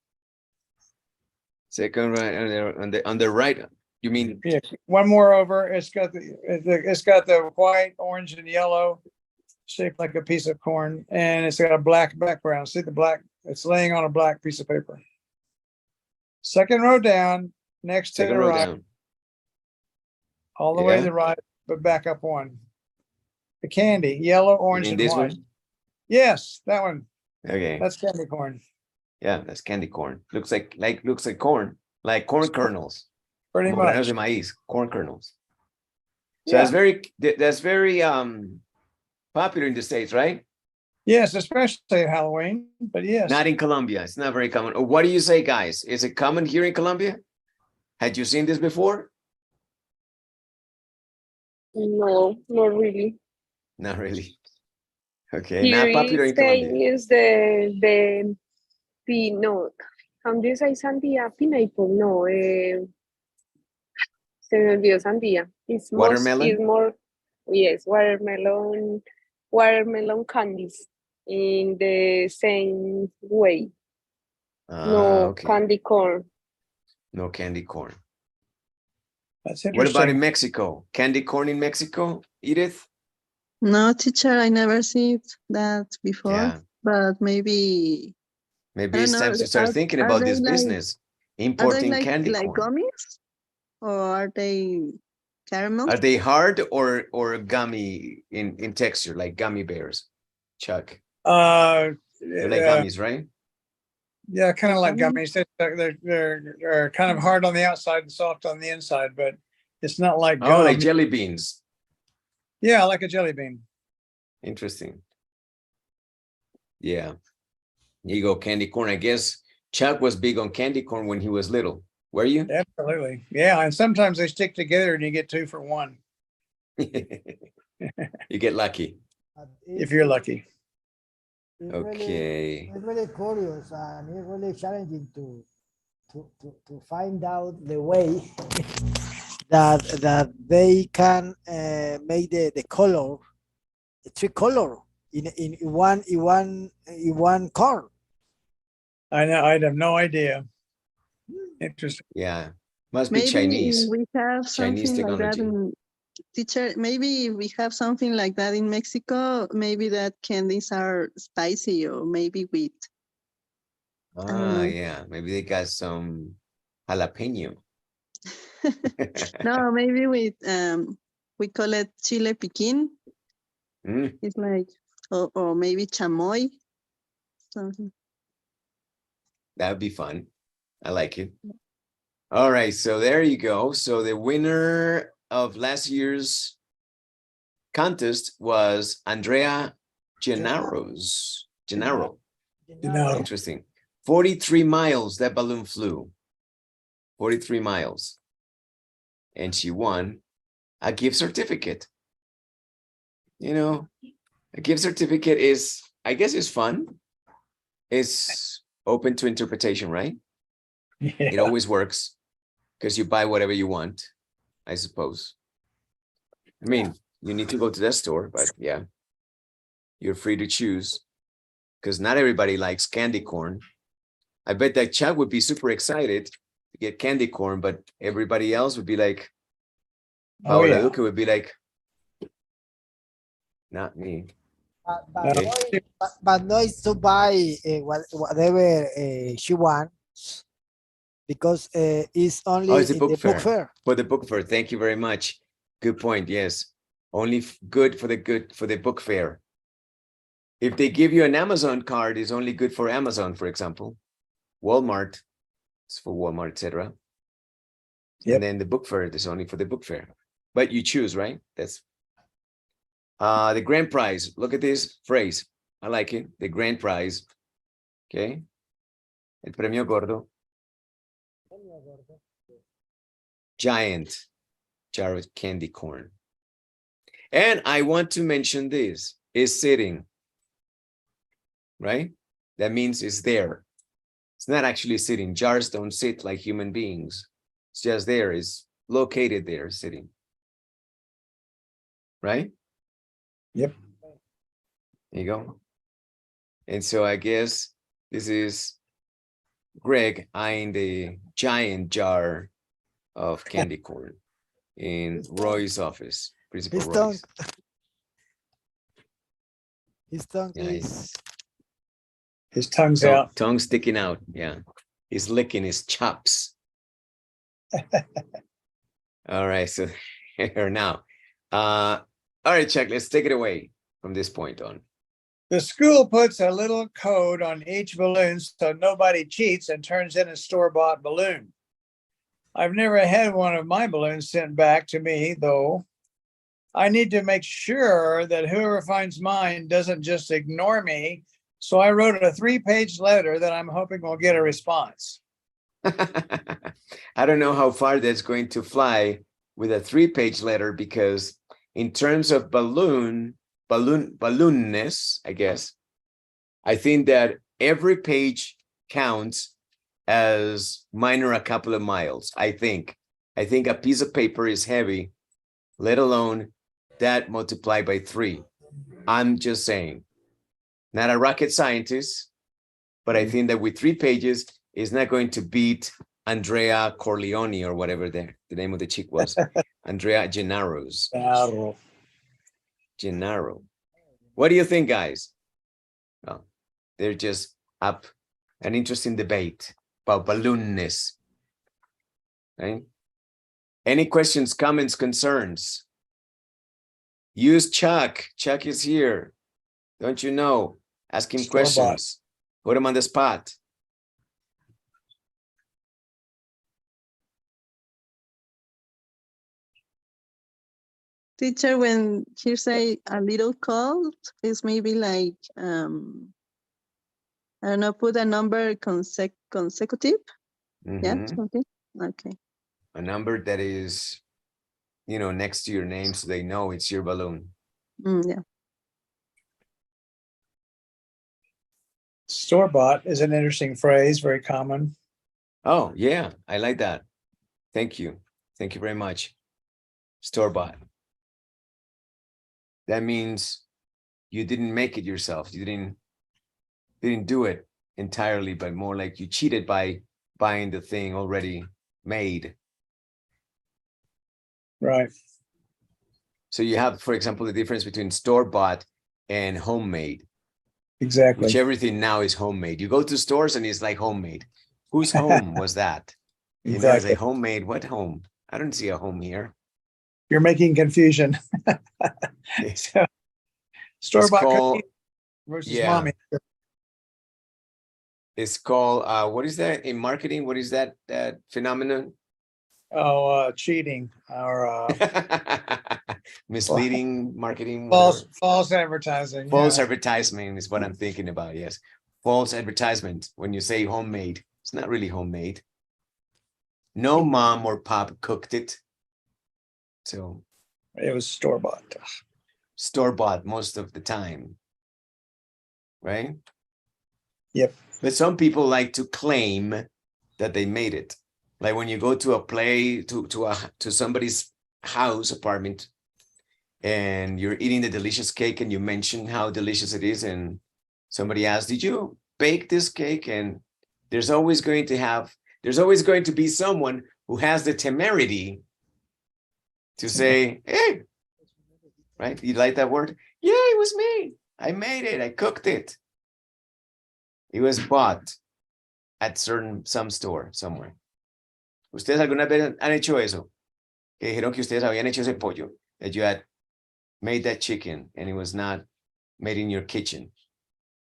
Second right on the right. You mean Yeah, one more over. It's got the white, orange, and yellow, shaped like a piece of corn, and it's got a black background. See the black? It's laying on a black piece of paper. Second row down, next to second the row right, down? all the way to Yeah. the right, but back up one. The candy, yellow, You orange, mean and this white. one? Yes, that one. Okay. That's candy corn. Yeah, that's candy corn. Looks like corn, like corn kernels. Pretty Como granos much. de maíz, corn kernels. So Yeah. that's very popular in the States, right? Yes, especially at Halloween. But yes. Not in Colombia. It's not very common. What do you say, guys? Is it common here in Colombia? Had you seen this before? No, not really. Not really. Okay, Here not popular is in they Colombia. use the no, how do you say sandía? Pineapple, no, se me olvidó sandía. It's Watermelon? more, yes, watermelon candies in the same way. No Okay. candy corn. No candy corn. That's What about in interesting. Mexico? Candy corn in Mexico, Edith? No, teacher, I never seen that before, Yeah. but maybe, I Maybe don't it's know, time to start thinking are about they this business, are they importing candy like corn. gummies? Or are they caramel? Are they hard or gummy in texture, like gummy bears? Chuck, you like gummies, right? Yeah, kind of like Gummy? gummies. They're kind of hard on the outside and soft on the inside, but it's not like Oh, gum. like jelly beans. Yeah, like a jelly bean. Interesting. Yeah. Here you go, candy corn. I guess Chuck was big on candy corn when he was little. Were you? Absolutely. Yeah, and sometimes they stick together and you get 2 for 1 You get lucky. if you're lucky. Okay. It's really curious and it's really challenging to find out the way that they can make the color, the tricolor in one corn. I know. I have no idea. Interesting. Yeah. Must be Maybe Chinese. we have Chinese something like that technology. in teacher. Maybe we have something like that in Mexico. Maybe that candies are spicy, or maybe with, I don't know. Yeah. Maybe they got some jalapeno. No, maybe with we call it chile piquin. Mm, It's like, or maybe chamoy, something. that'd be fun. I like it. All right. So there you go. So the winner of last year's contest was Andrea Gennaro. Gennaro. Interesting. 43 miles that balloon flew. 43 miles. And she won a gift certificate. You know, a gift certificate is, I guess, is fun. is open to interpretation, right? It Yeah. always works because you buy whatever you want, I suppose. I mean, you need to go to the store, but yeah, you're free to choose because not everybody likes candy corn. I bet that Chuck would be super excited to get candy corn, but everybody else would be like, Oh, Paola yeah. Duque would be like, not me. But, Okay. but no, it's to buy whatever she wants because it's only Oh, it's a in book the fair. book fair. For the book fair. Thank you very much. Good point. Yes. Only good for the book fair. If they give you an Amazon card, it's only good for Amazon, for example. Walmart, it's for Walmart, etc. Yep. And then the book fair is only for the book fair. But you choose, right? That's the grand prize. Look at this phrase. I like it. The grand prize. Okay. El premio gordo. Giant jar of candy corn. And I want to mention this is sitting, right? That means it's there. It's not actually sitting. Jars don't sit like human beings. It's just there. It's located there, sitting. Right? Yep. There you go. And so I guess this is Greg eyeing the giant jar of candy corn in Roy's office, Principal His tongue, Roy's. his tongue Nice. is His tongue's So, out. tongue sticking out. Yeah. He's licking his chops. All right. So here now. All right, Chuck, let's take it away from this point on. The school puts a little code on each balloon so nobody cheats and turns in a store-bought balloon. I've never had one of my balloons sent back to me, though. I need to make sure that whoever finds mine doesn't just ignore me. So I wrote a 3-page letter that I'm hoping will get a response. I don't know how far that's going to fly with a 3-page letter because in terms of balloonness, I guess, I think that every page counts as minor a couple of miles. I think a piece of paper is heavy, let alone that multiplied by 3. I'm just saying, not a rocket scientist, but I think that with 3 pages is not going to beat Andrea Corleone or whatever the name of the chick was. Andrea Gennaro's. Gennaro. What do you think, guys? Well, they're just up an interesting debate about balloonness. Right? Any questions, comments, concerns? Use Chuck. Chuck is here. Don't you know? Ask him questions. Put him on the spot. Teacher, when you say a little code, is maybe like, I don't know, put a number consecutive? Yeah, Mhm. something? Okay. A number that is, you know, next to your name so they know it's your balloon. Yeah. Store-bought is an interesting phrase, very common. Oh, yeah, I like that. Thank you. Thank you very much. Store-bought. That means you didn't make it yourself. You didn't do it entirely, but more like you cheated by buying the thing already made. Right. So you have, for example, the difference between store-bought and homemade, Exactly. which everything now is homemade. You go to stores and it's like homemade. Whose home was that? You know, it's Exactly. a homemade, what home? I don't see a home here. You're making confusion. So, store-bought called- cookie versus yeah. mommy. It's called, what is that in marketing? What is that phenomenon? Cheating or Misleading marketing. Whatever. false advertising. False yeah. advertisement is what I'm thinking about. Yes. False advertisement. When you say homemade, it's not really homemade. No mom or pop cooked it. So It was store-bought. store-bought most of the time. Right? Yep. But some people like to claim that they made it. Like when you go to a play, to somebody's house, apartment, and you're eating the delicious cake and you mention how delicious it is, and somebody asks, did you bake this cake? And there's always going to be someone who has the temerity to say, hey, right? You like that word? Yeah, it was me. I made it. I cooked it. It was bought at some store somewhere. ¿Ustedes alguna vez han hecho eso? Que dijeron que ustedes habían hecho ese pollo, that you had made that chicken and it was not made in your kitchen.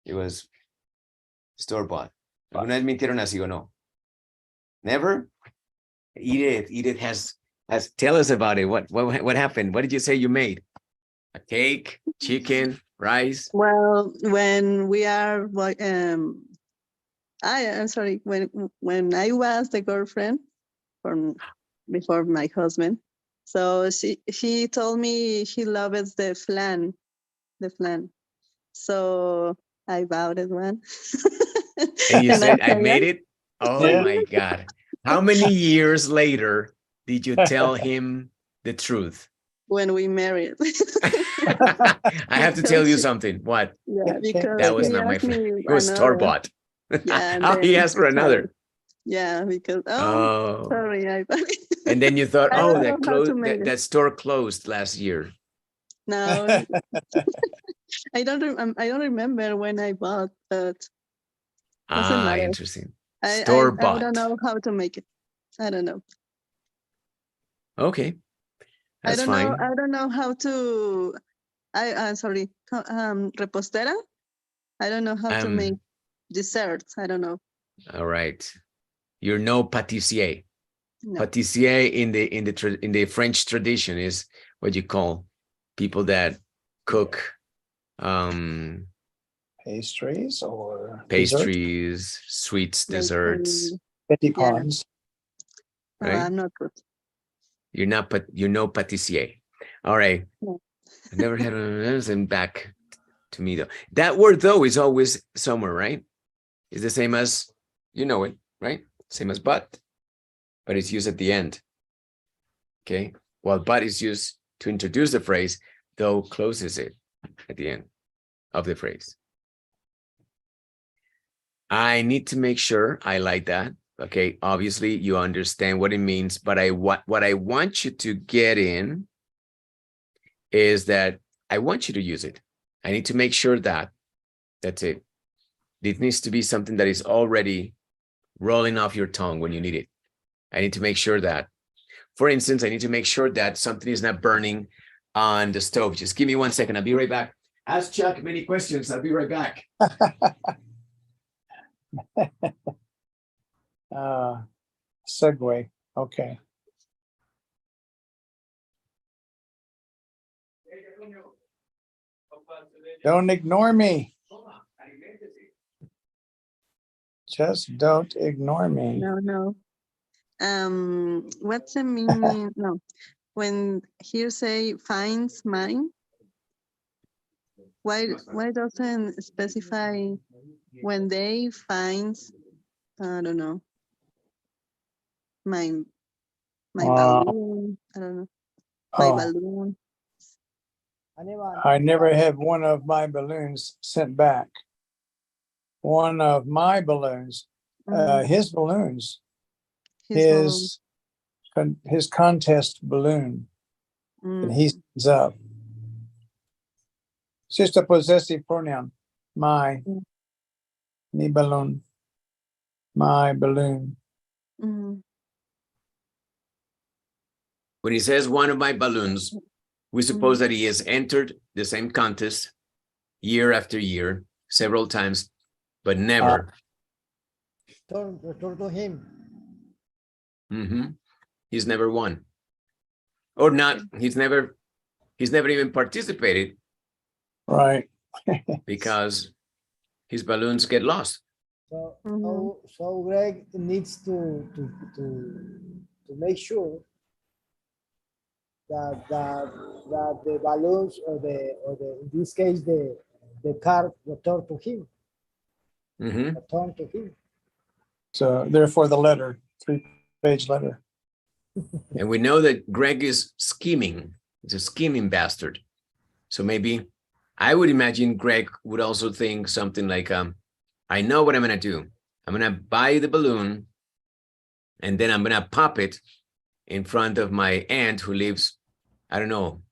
It was store-bought. ¿Alguna vez mintieron así o no? Never? Edith has tell us about it. What happened? What did you say you made? A cake, chicken, rice? Well, when we are, I'm sorry, when I was the girlfriend before my husband, so she told me she loves the flan. So I bought it one. And you said, I said, made it? Oh Yeah. my God. How many years later did you tell him the truth? when we married. I have to tell you something. What? Yeah, because That was he not my asked friend. me It was another. store-bought. Yeah, and Oh, he then asked for another. Yeah, because Oh. sorry, And then you thought, I oh, don't know how to make it. that store closed last year. No, I don't remember when I bought, but doesn't matter. Interesting. I Store-bought. don't know how to make it. I don't know. Okay, that's fine. I don't know how to. Sorry, repostera. I don't know how to make desserts. I don't know. All right, you're no pâtissier. No. Pâtissier in the French tradition is what you call people that cook Pastries or pastries, sweets, desserts, petit Yeah. pains. right? I'm not good. You're no pâtissier. All right. No. I never had and back to me though. That word though is always somewhere, right? It's the same as, you know it, right? Same as but it's used at the end. Okay. While but is used to introduce the phrase, though closes it at the end of the phrase. I need to make sure I like that. Okay. Obviously you understand what it means, but what I want you to get in is that I want you to use it. I need to make sure that that's it. It needs to be something that is already rolling off your tongue when you need it. I need to make sure that, for instance, I need to make sure that something is not burning on the stove. Just give me 1 second. I'll be right back. Ask Chuck many questions. I'll be right back. Segue. Okay. Don't ignore me. Just don't ignore me. No. What's the meaning? No, when here say finds mine, why doesn't specify when they finds? I don't know. My balloon. I don't know. My balloon. I never had one of my balloons sent back. One of my balloons, his balloons, his contest balloon, and he sends up. It's just a possessive pronoun. My, mi balloon, my balloon. When he says one of my balloons, we suppose that he has entered the same contest year after year, several times, but never. Turn to him. He's never won. Or not, he's never even participated. Right. Because his balloons get lost. So Greg needs to make sure that the balloons or the in this case the card returned to him. Mhm. Return to him. So therefore the letter, 3-page letter. And we know that Greg is scheming. He's a scheming bastard. So maybe I would imagine Greg would also think something like, I know what I'm going to do. I'm going to buy the balloon and then I'm going to pop it in front of my aunt who lives, I don't know,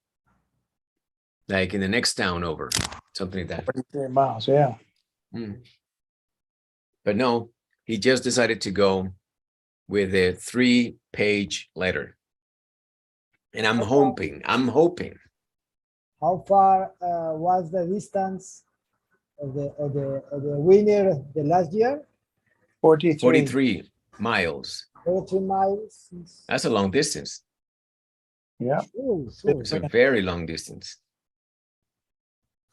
like in the next town over, something like that. 43 miles, yeah. But no, he just decided to go with a 3-page letter. And I'm hoping. How far was the distance of the winner the last year? 43 miles. 43 miles. That's a long distance. Yeah. Sure. It's a very long distance.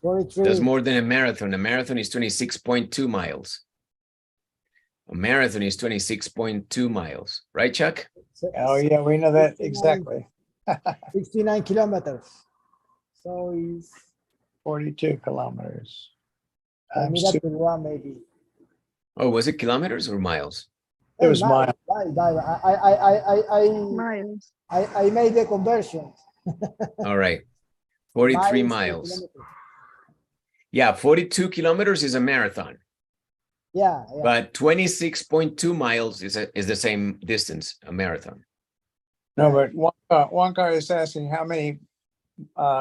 43. That's more than a marathon. A marathon is 26.2 miles. A marathon is 26.2 miles. Right, Chuck? Oh, yeah, we know that exactly. 69 kilometers. So it's 42 kilometers. maybe. Oh, was it kilometers or miles? It was miles. Miles. I made the conversion. All right. 43 miles. Yeah, 42 kilometers is a marathon. Yeah. But 26.2 miles is the same distance, a marathon. No, but one car is asking how many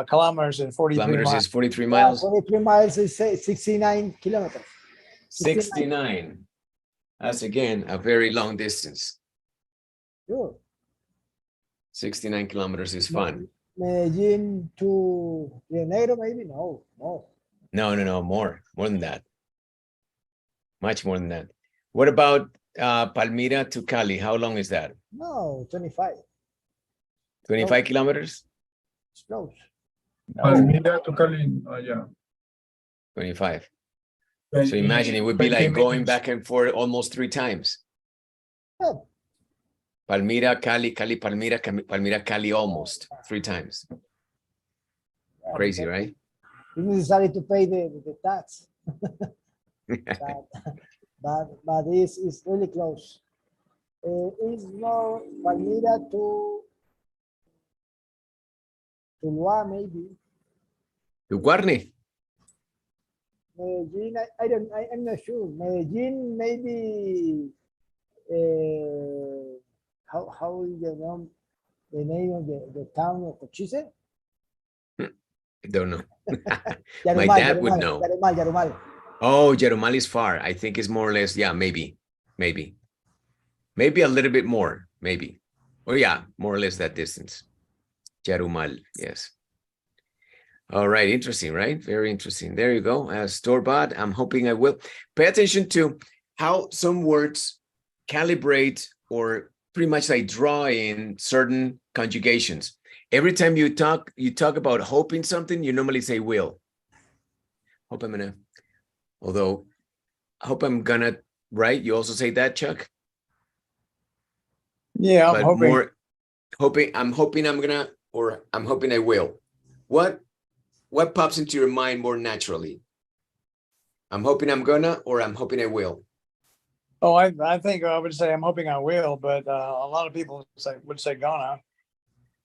kilometers in 43 Kilometers miles. is 43 miles. 43 miles is 69 kilometers. 69. That's again a very long distance. Sure. 69 kilometers is fun. Medellín to Rio Negro, maybe? No. No, more than that. Much more than that. What about Palmira to Cali? How long is that? No, 25. 25 kilometers? It's close. Palmira to Cali, yeah. 25. So imagine it would be 20 like going minutes. back and forth almost 3 times. Yeah. Palmira, Cali, Palmira, Palmira, Cali, almost 3 times. Crazy, right? You necessary to pay the tax. but it's really close. It's more Palmira to Tuluá, maybe. To Guarne. Medellín, I'm not sure. Medellín, maybe. How is the name of the town of Cochise? I don't know. Yarumal, My dad would know. Yarumal. Oh, Yarumal is far. I think it's more or less, yeah, maybe a little bit more, maybe. Or yeah, more or less that distance. Yarumal, yes. All right, interesting, right? Very interesting. There you go. Store-bought. I'm hoping I will. Pay attention to how some words calibrate or pretty much like draw in certain conjugations. Every time you talk about hoping something, you normally say will. Hope I'm gonna, right? You also say that, Chuck? Yeah, I'm but hoping. more I'm hoping I'm gonna, or I'm hoping I will. What pops into your mind more naturally? I'm hoping I'm gonna, or I'm hoping I will. Oh, I think I would say I'm hoping I will, but a lot of people would say gonna.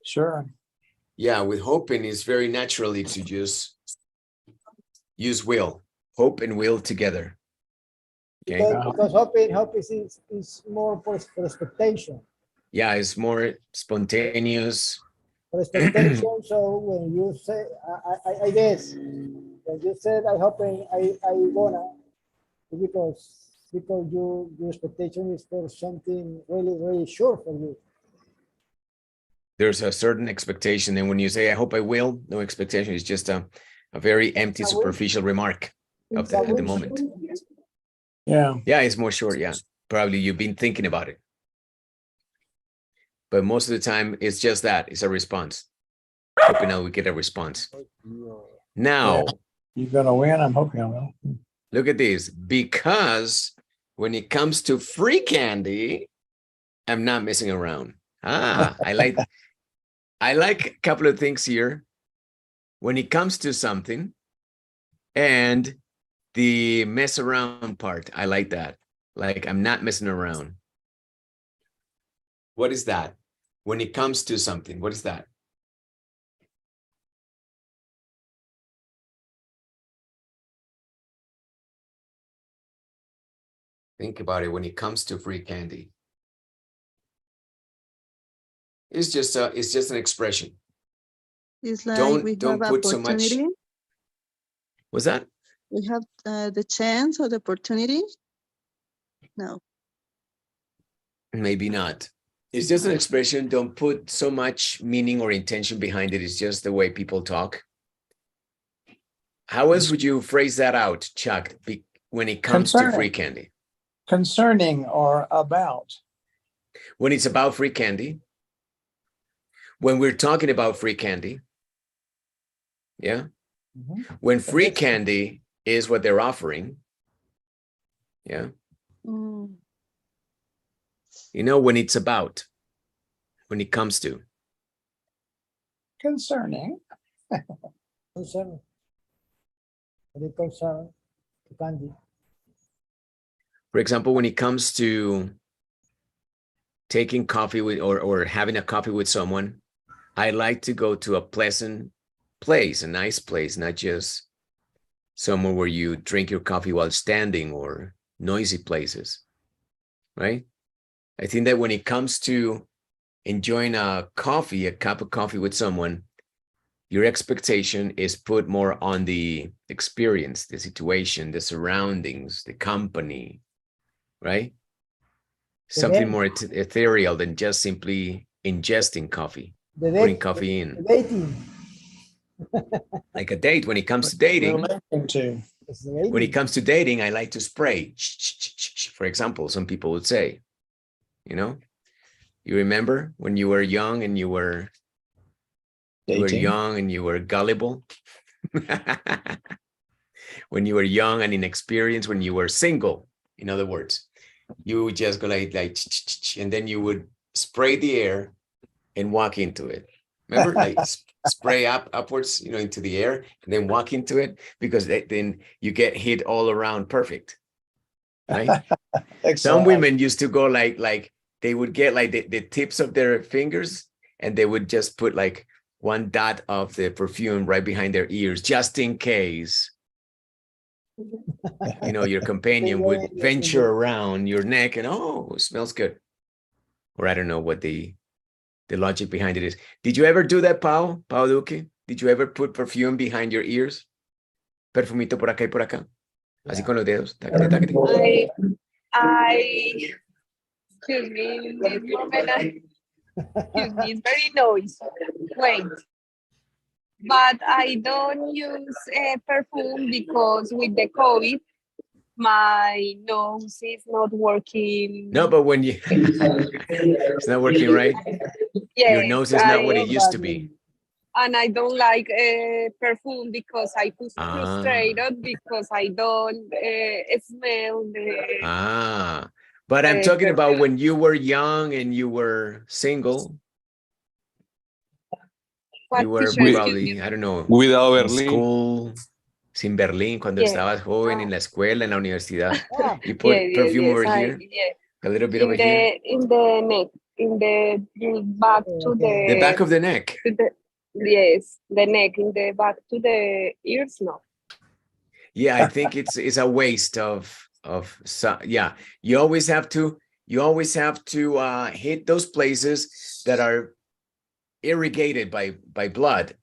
Sure. Yeah, with hoping it's very naturally to just use will. Hope and will together. Okay. Because hope is more for expectation. Yeah, it's more spontaneous. For expectation. So when you say, I guess, when you said I hoping I gonna, because your expectation is for something really, really sure for you. There's a certain expectation, and when you say I hope I will, no expectation. It's just a very empty, superficial remark of at the moment. Yeah. Yeah, it's more short. Yeah, probably you've been thinking about it, but most of the time it's just that. It's a response. Hoping I will get a response. Now, you're gonna win. I'm hoping I will. Look at this. Because when it comes to free candy, I'm not messing around. I like a couple of things here. When it comes to something, and the mess around part. I like that. Like, I'm not messing around. What is that? When it comes to something, what is that? Think about it. When it comes to free candy, it's just an expression. It's like we Don't have put so much. opportunity. What's that? We have the chance or the opportunity. No. Maybe not. It's just an expression. Don't put so much meaning or intention behind it. It's just the way people talk. How else would you phrase that out, Chuck, when it comes to free candy? Concerning or about. When it's about free candy, when we're talking about free candy, yeah? When free candy is what they're offering, yeah? Mm. You know, when it's about, when it comes to. Concerning. Concern. Very concern to candy. For example, when it comes to taking coffee with or having a coffee with someone, I like to go to a pleasant place, a nice place, not just somewhere where you drink your coffee while standing or noisy places, right? I think that when it comes to enjoying a cup of coffee with someone, your expectation is put more on the experience, the situation, the surroundings, the company, right? Something more ethereal than just simply ingesting coffee, putting coffee in. Dating. Like a date. When it comes to dating, when it comes to dating, I like to spray. For example, some people would say, you know, you remember when you were young and you were young and you were gullible? When you were young and inexperienced, when you were single, in other words, you would just go like, and then you would spray the air and walk into it. Remember, like spray upwards, you know, into the air and then walk into it, because then you get hit all around perfect, right? Some women used to go like they would get like the tips of their fingers and they would just put like one dot of the perfume right behind their ears, just in case, you know, your companion would venture around your neck and, oh, it smells good. Or I don't know what the logic behind it is. Did you ever do that, Pau Duque? Did you ever put perfume behind your ears? Perfumito por acá y por acá. Así con los dedos. Tácate, tácate. Excuse me, in this moment, excuse me, it's very noisy. Wait. But I don't use perfume because with the COVID, my nose is not working. No, but when you, it's not working right. Yes, your nose is not what it used to be. And I don't like perfume because I feel frustrated because I don't smell the. But I'm talking about when you were young and you were single. You were probably, I don't know, without in Berlin. school, sin Berlín, cuando estabas joven, en la escuela, en la universidad. You put perfume over here, a little bit over here. In the neck, in the back to the back of the neck. Yes, the neck, in the back to the ears, no. Yeah, I think it's a waste of yeah. You always have to hit those places that are irrigated by blood,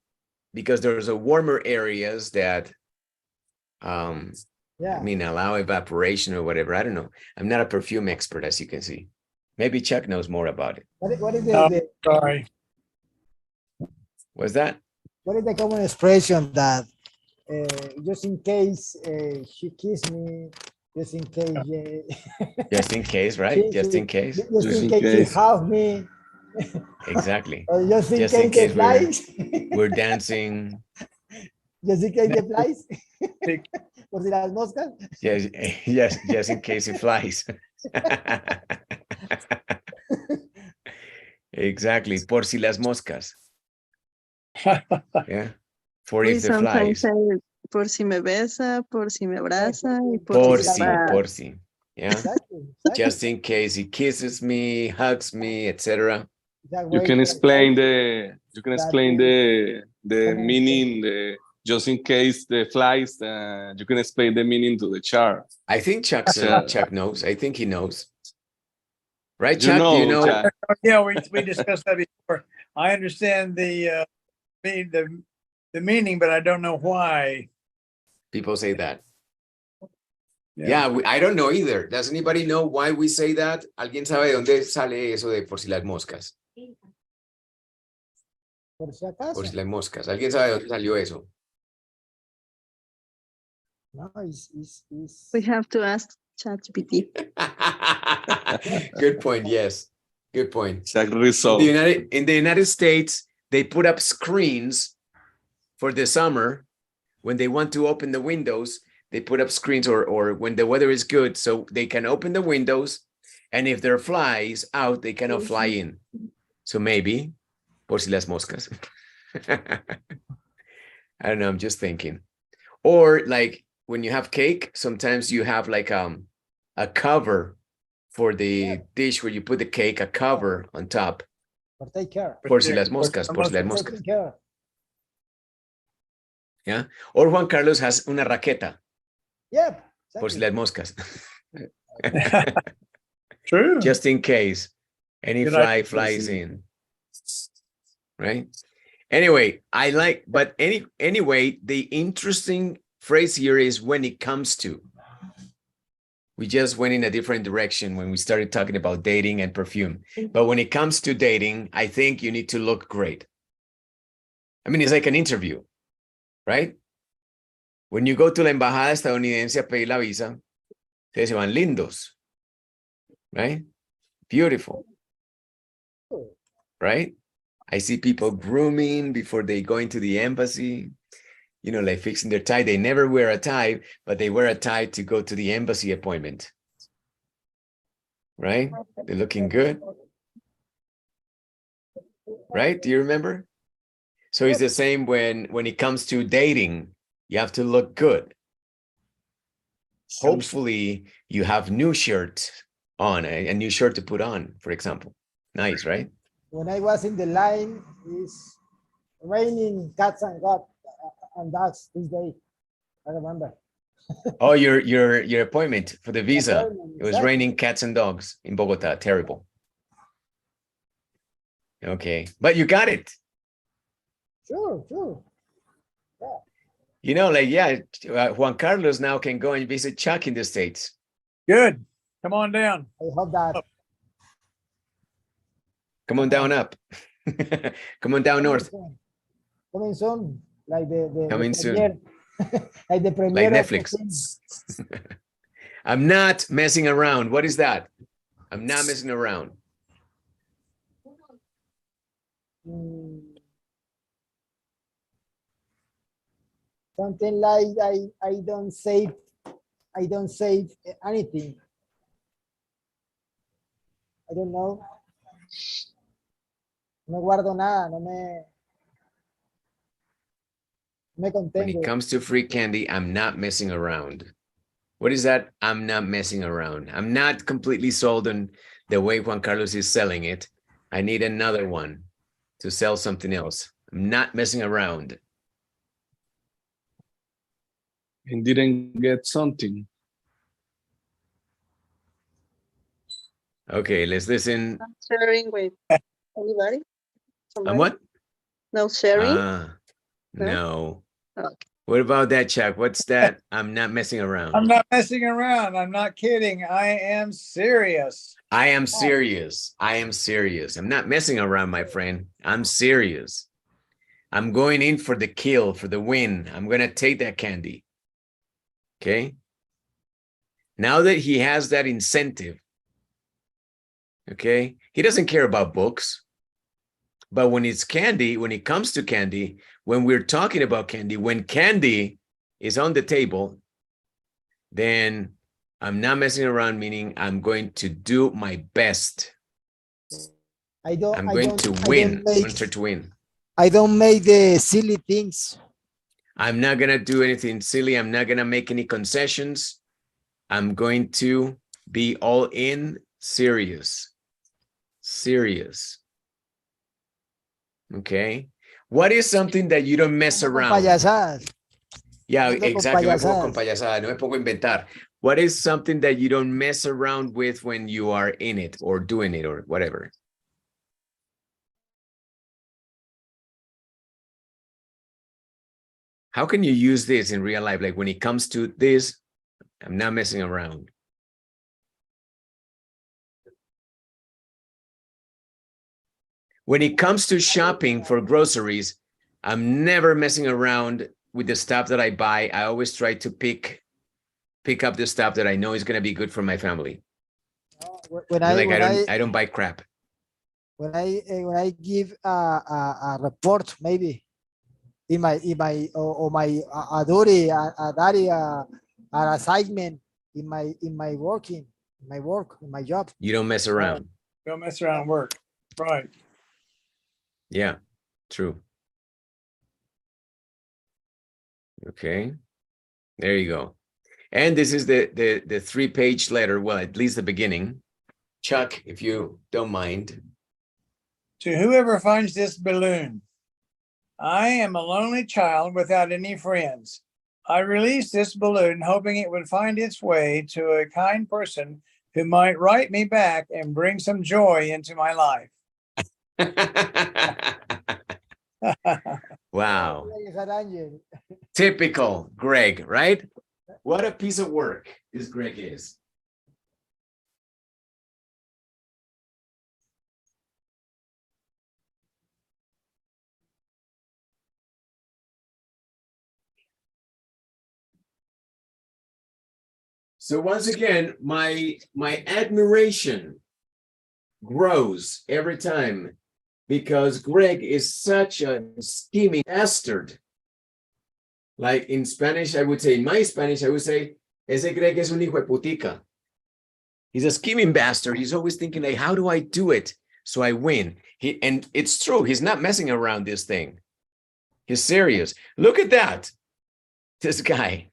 because there's a warmer areas that I mean allow evaporation or whatever. I don't know. I'm not a perfume expert, as you can see. Maybe Chuck knows more about it. What is the Sorry. What's that? What is the common expression that just in case she kissed me, just in case just in case, right? Just in case. Just in case she have me. Exactly. Just in case flies. We're dancing. Just in case it flies. Por si las moscas. Yes, just in case it flies. Exactly. Por si las moscas. Yeah. For if it flies. por si me besa, por si me abraza, y por si se va. Por si. Yeah. Exactly, exactly. Just in case he kisses me, hugs me, etc. That You way can to explain avoid the meaning, just in case the flies, you can explain the meaning to the chart. I think Chuck knows. I think he knows. Right, You Chuck? Do you know, know? Jack. Yeah, we discussed that before. I understand the meaning, but I don't know why. People say that. Yeah, I don't know either. Does anybody know why we say that? ¿Alguien sabe de dónde sale eso de por si las moscas? Por si acaso. Por si las moscas. ¿Alguien sabe de dónde salió eso? No, We have to ask ChatGPT. Good point. Yes. Good point. Exact result. In the United States, they put up screens for the summer when they want to open the windows. They put up screens or when the weather is good, so they can open the windows, and if there are flies out, they cannot fly in. So maybe, por si las moscas. I don't know, I'm just thinking. Or like when you have cake, sometimes you have like a cover for the dish where you put the cake, a cover on top. But take care. Por si las moscas, por si las moscas. Taking care. Yeah. Or Juan Carlos has una raqueta. Yep. Por si las moscas. True. Just in case any Good fly idea. flies in. Right? Anyway, anyway, the interesting phrase here is when it comes to. We just went in a different direction when we started talking about dating and perfume. But when it comes to dating, I think you need to look great. I mean, it's like an interview, right? When you go to la embajada estadounidense a pedir la visa, ustedes se van lindos, right? Beautiful, right? I see people grooming before they go into the embassy, you know, like fixing their tie. They never wear a tie, but they wear a tie to go to the embassy appointment, right? They're looking good, right? Do you remember? So it's the same when it comes to dating. You have to look good. Hopefully you have new shirt on, a new shirt to put on, for example. Nice, right? When I was in the line, it's raining cats and dogs this day. I remember. Oh, your appointment for the visa. Appointment, It was exactly. raining cats and dogs in Bogota. Terrible. Okay, but you got it. Sure. You know, like, yeah, Juan Carlos now can go and visit Chuck in the States. Good. Come on down. I hope that. Come on down up. Come on down north. Coming soon, like the Coming the soon. premiere. Like the Like premiere of the Netflix. film. I'm not messing around. What is that? I'm not messing around. Something like I don't save anything. I don't know. No guardo nada, no me When contengo. it comes to free candy, I'm not messing around. What is that? I'm not messing around. I'm not completely sold on the way Juan Carlos is selling it. I need another one to sell something else. I'm not messing around. And didn't get something. Okay, let's listen. Not sharing with anybody? On what? No sharing? No. Okay. What about that, Chuck? What's that? I'm not messing around. I'm not messing around. I'm not kidding. I am serious. I am serious. I am serious. I'm not messing around, my friend. I'm serious. I'm going in for the kill, for the win. I'm going to take that candy. Okay. Now that he has that incentive, okay, he doesn't care about books. But when it's candy, when it comes to candy, when we're talking about candy, when candy is on the table, then I'm not messing around, meaning I'm going to do my best. I'm going to win. I'm going to try to win. I don't make the silly things. I'm not going to do anything silly. I'm not going to make any concessions. I'm going to be all in, serious. Serious. Okay. What is something that you don't mess Con around? payasadas. Yeah, Ando con exactly. Me pongo con payasadas. payasada, no me pongo a inventar. What is something that you don't mess around with when you are in it or doing it or whatever? How can you use this in real life? Like when it comes to this, I'm not messing around. When it comes to shopping for groceries, I'm never messing around with the stuff that I buy. I always try to pick up the stuff that I know is going to be good for my family. When I don't buy crap. When I give a report, maybe in my or my a duty, an assignment in my work, in my job. You don't mess around. Don't mess around and work. Right. Yeah, true. Okay, there you go. And this is the 3-page letter. Well, at least the beginning. Chuck, if you don't mind. To whoever finds this balloon, I am a lonely child without any friends. I released this balloon hoping it would find its way to a kind person who might write me back and bring some joy into my life. Wow. Typical Greg, right? What a piece of work this Greg is. So once again, my admiration grows every time because Greg is such a scheming bastard. Like in Spanish, I would say, in my Spanish, I would say, ese Greg es un hijo de putica. He's a scheming bastard. He's always thinking, like, how do I do it so I win? And it's true. He's not messing around this thing. He's serious. Look at that. This guy.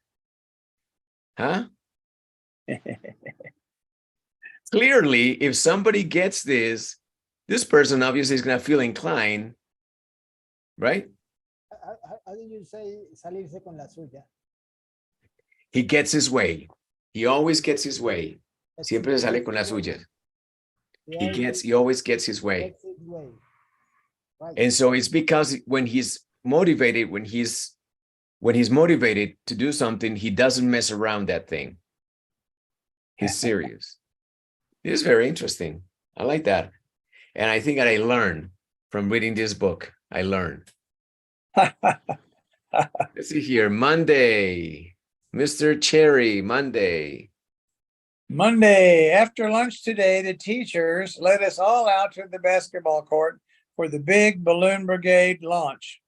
Huh? Clearly, if somebody gets this person obviously is going to feel inclined, right? How do you say salirse con la suya? He gets his way. He always gets his way. Siempre se sale con la suya. He always gets his way. Right. And so it's because when he's motivated, when he's motivated to do something, he doesn't mess around that thing. He's serious. It is very interesting. I like that. And I think that I learned from reading this book. I learned. Let's see here. Monday. Mr. Cherry, Monday. Monday, after lunch today, the teachers led us all out to the basketball court for the big balloon brigade launch.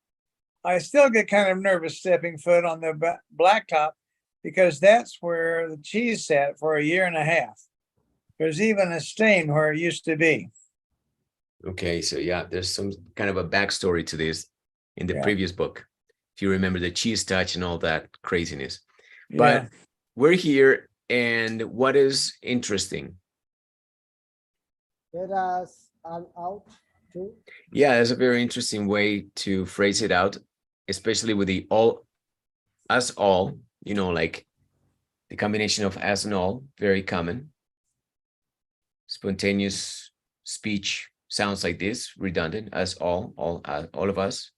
I still get kind of nervous stepping foot on the blacktop because that's where the cheese sat for a year and a half. There's even a stain where it used to be. Okay, so yeah, there's some kind of a backstory to this in the previous book. If you remember the cheese touch and all that craziness. But we're here, and what is interesting? Get us all out too. Yeah, that's a very interesting way to phrase it out, especially with the all, us all, you know, like the combination of as and all, very common. Spontaneous speech sounds like this, redundant, as all of us.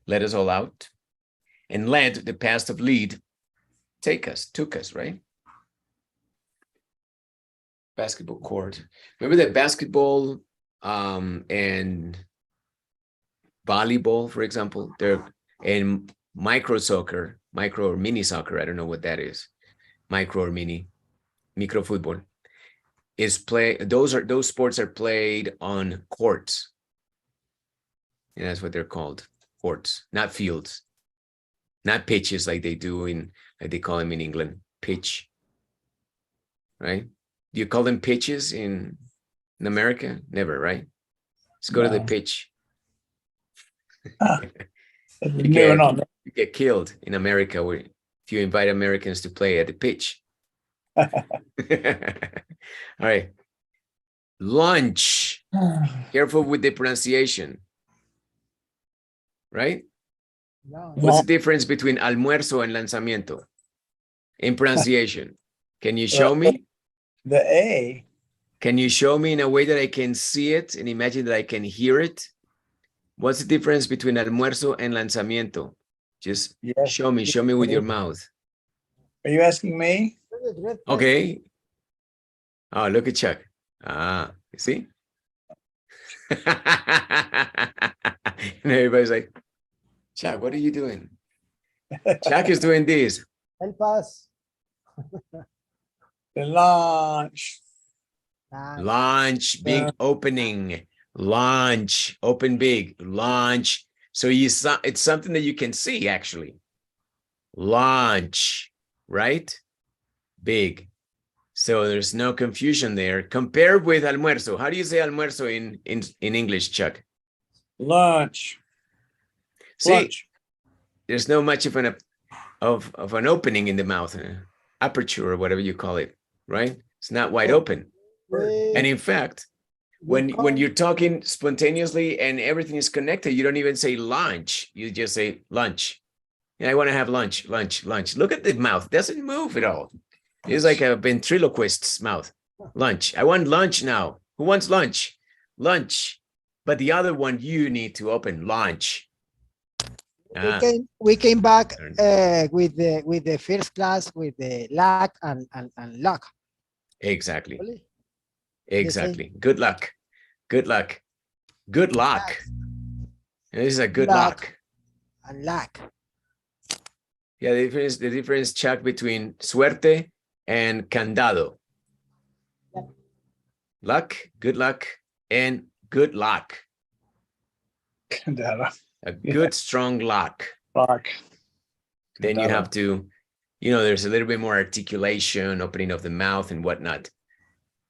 Let us all out. And led, the past of lead, took us, right? Basketball court. Remember that basketball and volleyball, for example, and micro or mini soccer, I don't know what that is. Micro or micro football is those sports are played on courts. And that's what they're called, courts, not fields, not pitches like they do like they call them in England, pitch, right? Do you call them pitches in America? Never, right? Let's go to the pitch. You get killed in America if you invite Americans to play at the pitch. All right. Lunch. Careful with the pronunciation. Right? What's the difference between almuerzo and lanzamiento in pronunciation? Can you show me? The A. Can you show me in a way that I can see it and imagine that I can hear it? What's the difference between almuerzo and lanzamiento? Just show me with your mouth. Are you asking me? Okay. Oh, look at Chuck. Ah, you see? And everybody's like, Chuck, what are you doing? Chuck is doing this. Help us. The launch. Launch, big opening. Launch, open big. Launch. So it's something that you can see, actually. Launch, right? Big. So there's no confusion there. Compared with almuerzo. How do you say almuerzo in English, Chuck? Lunch. See, Lunch. there's no much of an opening in the mouth, aperture or whatever you call it, right? It's not wide open. And in fact, when you're talking spontaneously and everything is connected, you don't even say lunch. You just say lunch. Yeah, I want to have lunch, lunch, lunch. Look at the mouth. It doesn't move at all. It's like a ventriloquist's mouth. Lunch. I want lunch now. Who wants lunch? Lunch. But the other one, you need to open lunch. We came back with the first class with the luck and luck. Exactly. Really? Exactly. Good luck. Good luck. Good luck. This is a good luck. And luck. Yeah, the difference, Chuck, between suerte and candado. Yep. Luck, good luck, and good luck. A good, strong luck. Then you have to, there's a little bit more articulation, opening of the mouth and whatnot.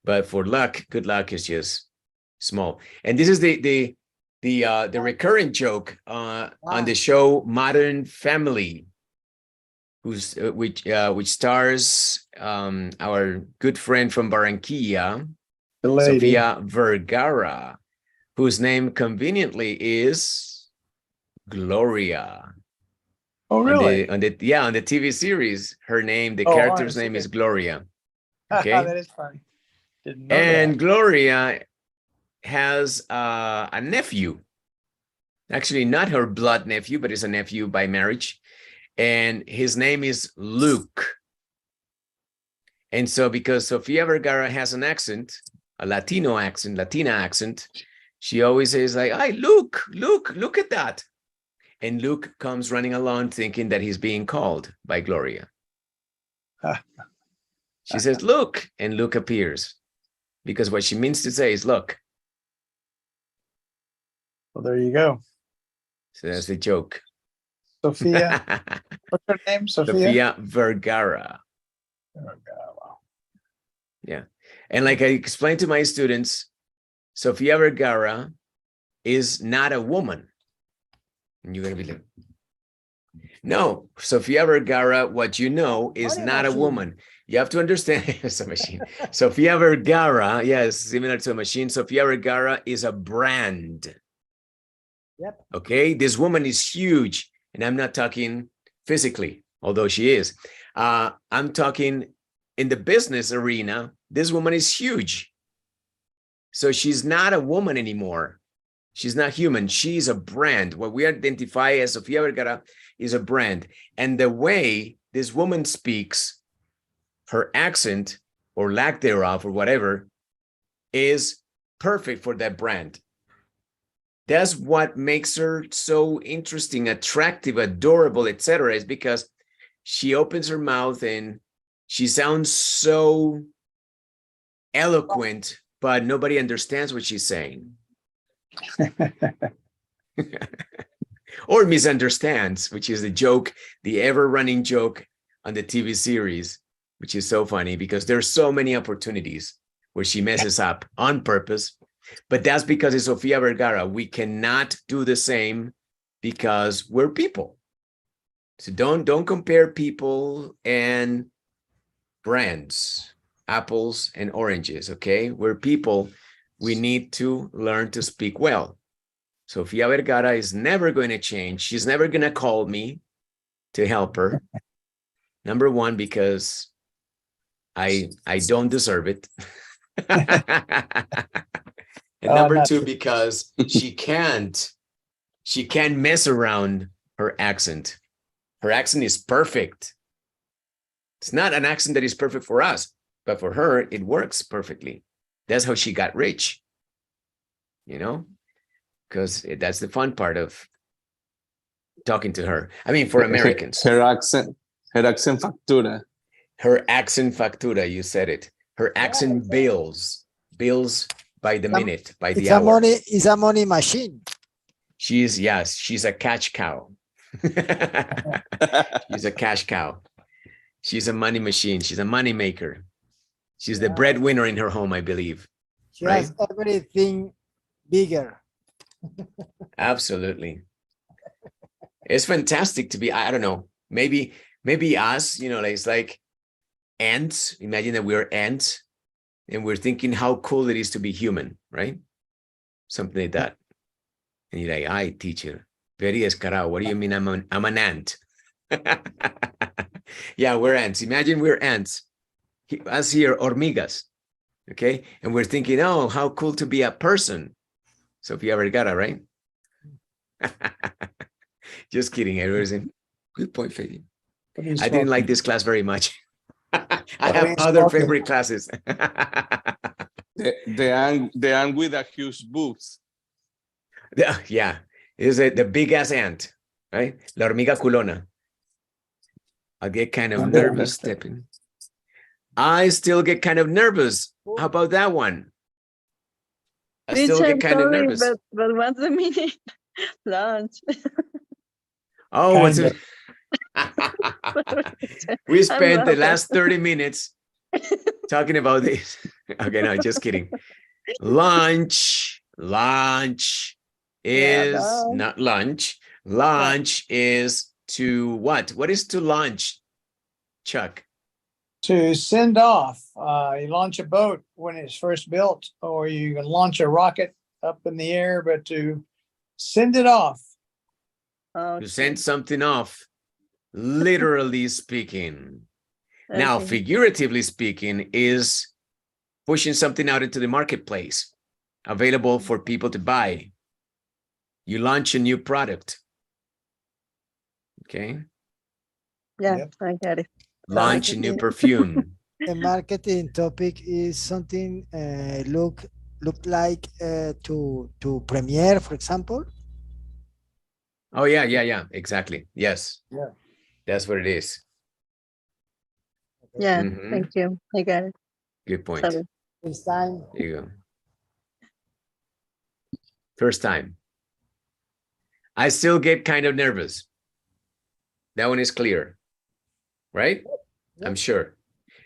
But for luck, good luck is just small. And this is the recurrent joke on the show Modern Family, which stars our good friend from Barranquilla, Sofia Vergara, whose name conveniently is Gloria. Oh, really? On the TV series, her name, the character's name is Gloria. Okay. That is funny. Didn't know and that. Gloria has a nephew. Actually, not her blood nephew, but it's a nephew by marriage. And his name is Luke. And so because Sofia Vergara has an accent, a Latina accent, she always says like, "Hey, Luke, look at that." And Luke comes running along thinking that he's being called by Gloria. She says, "Look," and Luke appears because what she means to say is look. Well, there you go. So that's the joke. Sophia. What's her name? Sofia Vergara. Yeah. And like I explained to my students, Sofia Vergara is not a woman. And you're going to be like, no, Sofia Vergara, what you know, is not a woman. You have to understand, it's a machine. Sofia Vergara, yes, similar to a machine. Sofia Vergara is a brand. Yep. Okay, this woman is huge. And I'm not talking physically, although she is. I'm talking in the business arena. This woman is huge. So she's not a woman anymore. She's not human. She's a brand. What we identify as Sofia Vergara is a brand. And the way this woman speaks, her accent or lack thereof or whatever, is perfect for that brand. That's what makes her so interesting, attractive, adorable, etc. is because she opens her mouth and she sounds so eloquent, but nobody understands what she's saying. Or misunderstands, which is the joke, the ever-running joke on the TV series, which is so funny because there's so many opportunities where she messes up on purpose. But that's because it's Sofia Vergara. We cannot do the same because we're people. So don't compare people and brands, apples and oranges, okay? We're people. We need to learn to speak well. Sofia Vergara is never going to change. She's never going to call me to help her. Number one, because I don't deserve it. And number two, because she can't mess around her accent. Her accent is perfect. It's not an accent that is perfect for us, but for her, it works perfectly. That's how she got rich, you know, because that's the fun part of talking to her. I mean, for Americans. Her accent factura. Her accent factura, you said it. Her accent bills by the minute, by the hour. It's a money machine. She's a cash cow. She's a cash cow. She's a money machine. She's a money maker. She's the breadwinner in her home, I believe. She has everything bigger. Absolutely. It's fantastic to be, I don't know, maybe us, you know, it's like ants. Imagine that we're ants and we're thinking how cool it is to be human, right? Something like that. And you're like, "Ay, teacher, very descarado. What do you mean I'm an ant?" Yeah, we're ants. Imagine we're ants. Us here, hormigas. Okay. And we're thinking, oh, how cool to be a person. Sofia Vergara, right? Just kidding. Everyone. Good point, Fede. I didn't like this class very much. I have other favorite classes. The ant with a huge boobs. Yeah, is it the big ass ant, right? La hormiga culona. I get kind of nervous stepping. I still get kind of nervous. How about that one? I still get kind of nervous. But what's the meaning? Lunch. Oh, what's it? We spent the last 30 minutes talking about this. Okay, no, just kidding. Lunch is not lunch. Lunch is to what? What is to launch, Chuck? To send off. You launch a boat when it's first built, or you can launch a rocket up in the air, but to send it off. To send something off, literally speaking. Now, figuratively speaking, is pushing something out into the marketplace, available for people to buy. You launch a new product. Okay. Yeah, I got it. Launch a new perfume. The marketing topic is something look like to premiere, for example. Oh yeah, exactly. Yes. Yeah. That's what it is. Yeah, thank you. I got it. Good point. Sorry. First time. There you go. First time. I still get kind of nervous. That one is clear, right? I'm sure.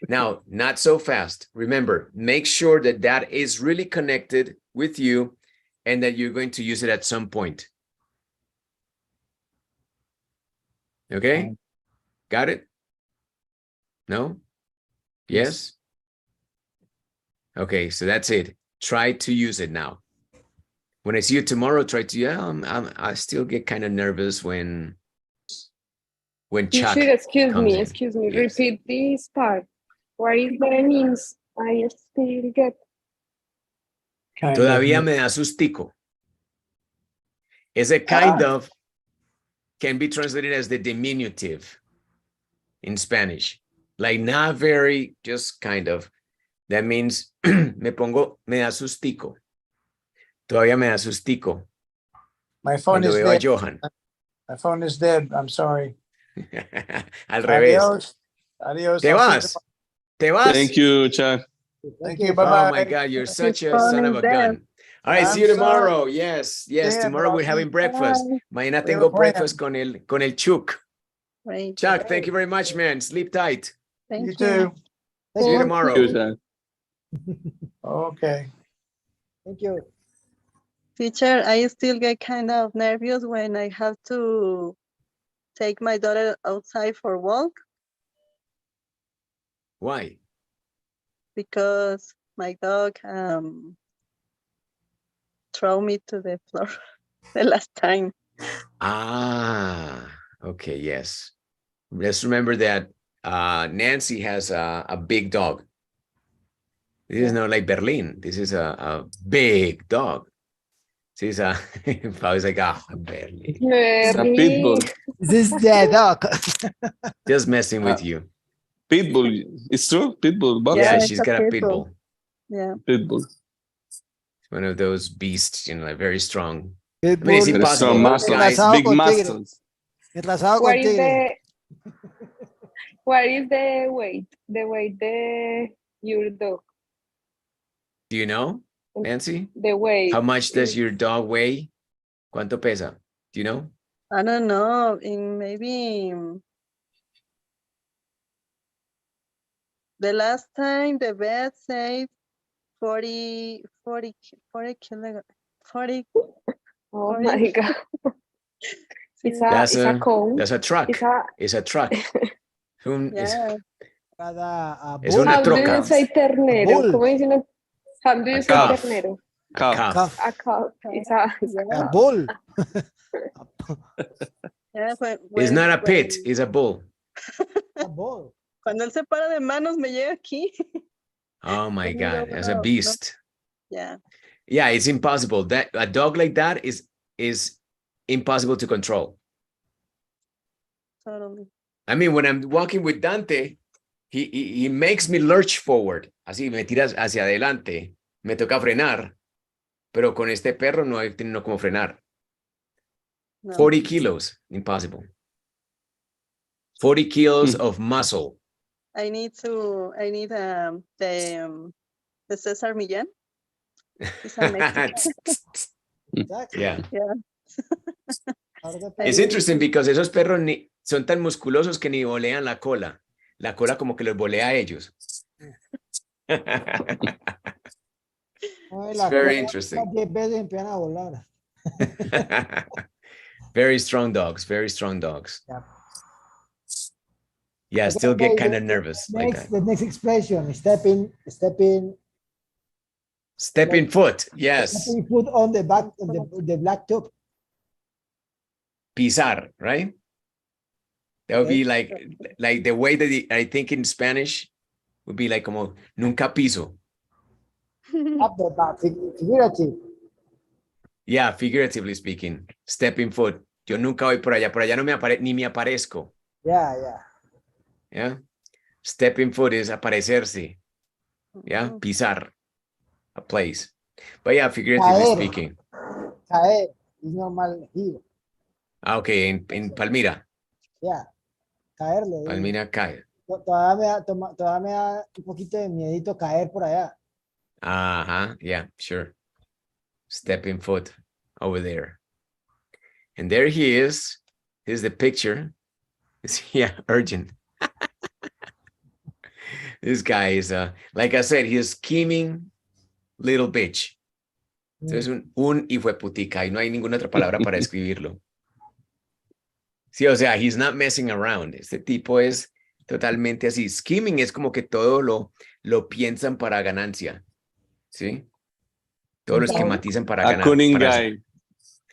Now, not so fast. Remember, make sure that that is really connected with you and that you're going to use it at some point. Okay? Got it? No? Yes? Okay, so that's it. Try to use it now. When I see you tomorrow, try to, I still get kind of nervous when Chuck You should excuse me, yes. repeat this part. What is that means? I still get. Todavía me da sustico. Ese kind of can be translated as the diminutive in Spanish. Like not very, just kind of. That means me da sustico. Todavía me da sustico. My phone is veo a dead. Johan. My phone is dead. I'm sorry. Al revés. Adios. Adios. Te vas. Te vas. Thank you, Chuck. Thank you. Bye-bye. Oh my God, you're such a son of a gun. All right, see you tomorrow. Yes. Tomorrow we're having breakfast. Mañana tengo breakfast con el Chuck. Right. Chuck, thank you very much, man. Sleep tight. Thank You too. See you tomorrow. Thank you, Chuck. Okay. Thank you. Teacher, I still get kind of nervous when I have to take my daughter outside for walk Why? because my dog throw me to the floor the last time. Ah, okay, yes. Let's remember that Nancy has a big dog. This is not like Berlin. This is a big dog. This is a, I was like, Berlin. It's a pit bull. This is the dog. Just messing with you. Pit bull. It's true. Pit bull. Box. Yeah, it's she's a got a pit pit bull. bull. Yeah. Pit bull. One of those beasts, you know, like very strong. Pit I mean, it's bull. Very strong impossible, muscles. guys. Big con tigre. muscles. Enlazado What con is tigre. what is the weight? The weight your dog. Do you know, Nancy? The weight. How much does your dog weigh? ¿Cuánto pesa? Do you know? I don't know. In maybe the last time the vet said 40 kilograms. 40. Oh 40. my god. It's That's a cone. That's a truck. It's a It's a truck. Yeah. Es una How do you troca. say ternero? bull. ¿Cómo dicen? How do you A say calf. ternero? Calf. Calf. A calf. It's a A bull. Yeah, It's not a pit, it's a bull. A bull. Cuando él se para de manos me llega aquí. Oh my Yo God, digo, that's a no, beast. Yeah. Yeah, it's impossible. That a dog like that is impossible to control. Totally. I mean, when I'm walking with Dante, he makes me lurch forward. Así me tiras hacia adelante. Me toca frenar. Pero con este perro no hay no como frenar. No. 40 kilos, impossible. 40 kilos of muscle. I need the Cesar Millán. He's a Mexican. Yeah. Yeah. Es interesting because esos perros son tan musculosos que ni volean la cola. La cola como que los volea a ellos. It's very interesting. 10 veces empiezan a volar. Very strong dogs, very strong dogs. Yeah. Yeah, I Okay, still get okay, kind of nervous like that. The next expression, stepping Stepping foot, yes. stepping foot on the back of the black top. Pisar, right? That would be like the way that I think in Spanish would be like como nunca piso. Up the back, figurative. Yeah, figuratively speaking, stepping foot. Yo nunca voy por allá no ni me aparezco. Yeah, yeah. Yeah. Stepping foot is aparecerse. Yeah, pisar a place. But yeah, figuratively Caer. speaking. Caer is normal here. Ah, okay, en Palmira. Yeah. Caerle. Palmira cae. Todavía me da un poquito de miedito caer por allá. Uh-huh, yeah, sure. Stepping foot over there. And there he is. Here's the picture. Yeah, urgent. This guy is, like I said, he's a scheming little bitch. Es un hijueputica y no hay ninguna otra palabra para escribirlo. Sí, o sea, he's not messing around. Este tipo es totalmente así. Scheming es como que todo lo piensan para ganancia. ¿Sí? Todo lo esquematizan para ganar. A cunning guy.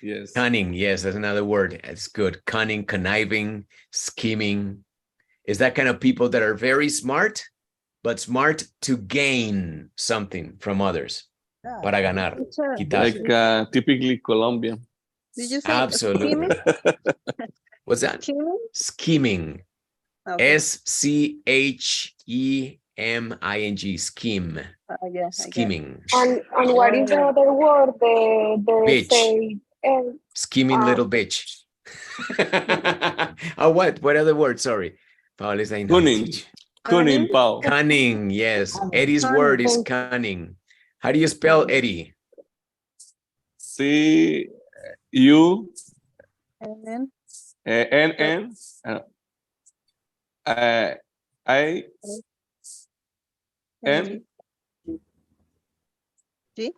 Yes. Cunning, yes, that's another word. It's good. Cunning, conniving, scheming. Is that kind of people that are very smart, but smart to gain something from others. Yeah. Para ganar. Quitar. Like typically Colombian. Did you say Absolutely. What's that? scheming? Scheming. Okay. SCHEMING. Scheme. Yeah, Scheming. And what is the other word? The Bitch. say, Scheming little bitch. Oh, what other word? Sorry. Paul is like, no, Cunning. teach. Cunning, Pau. Cunning, yes. Cunning. Eddie's word is cunning. How do you spell Eddie? C-U-N-N. I-N. G?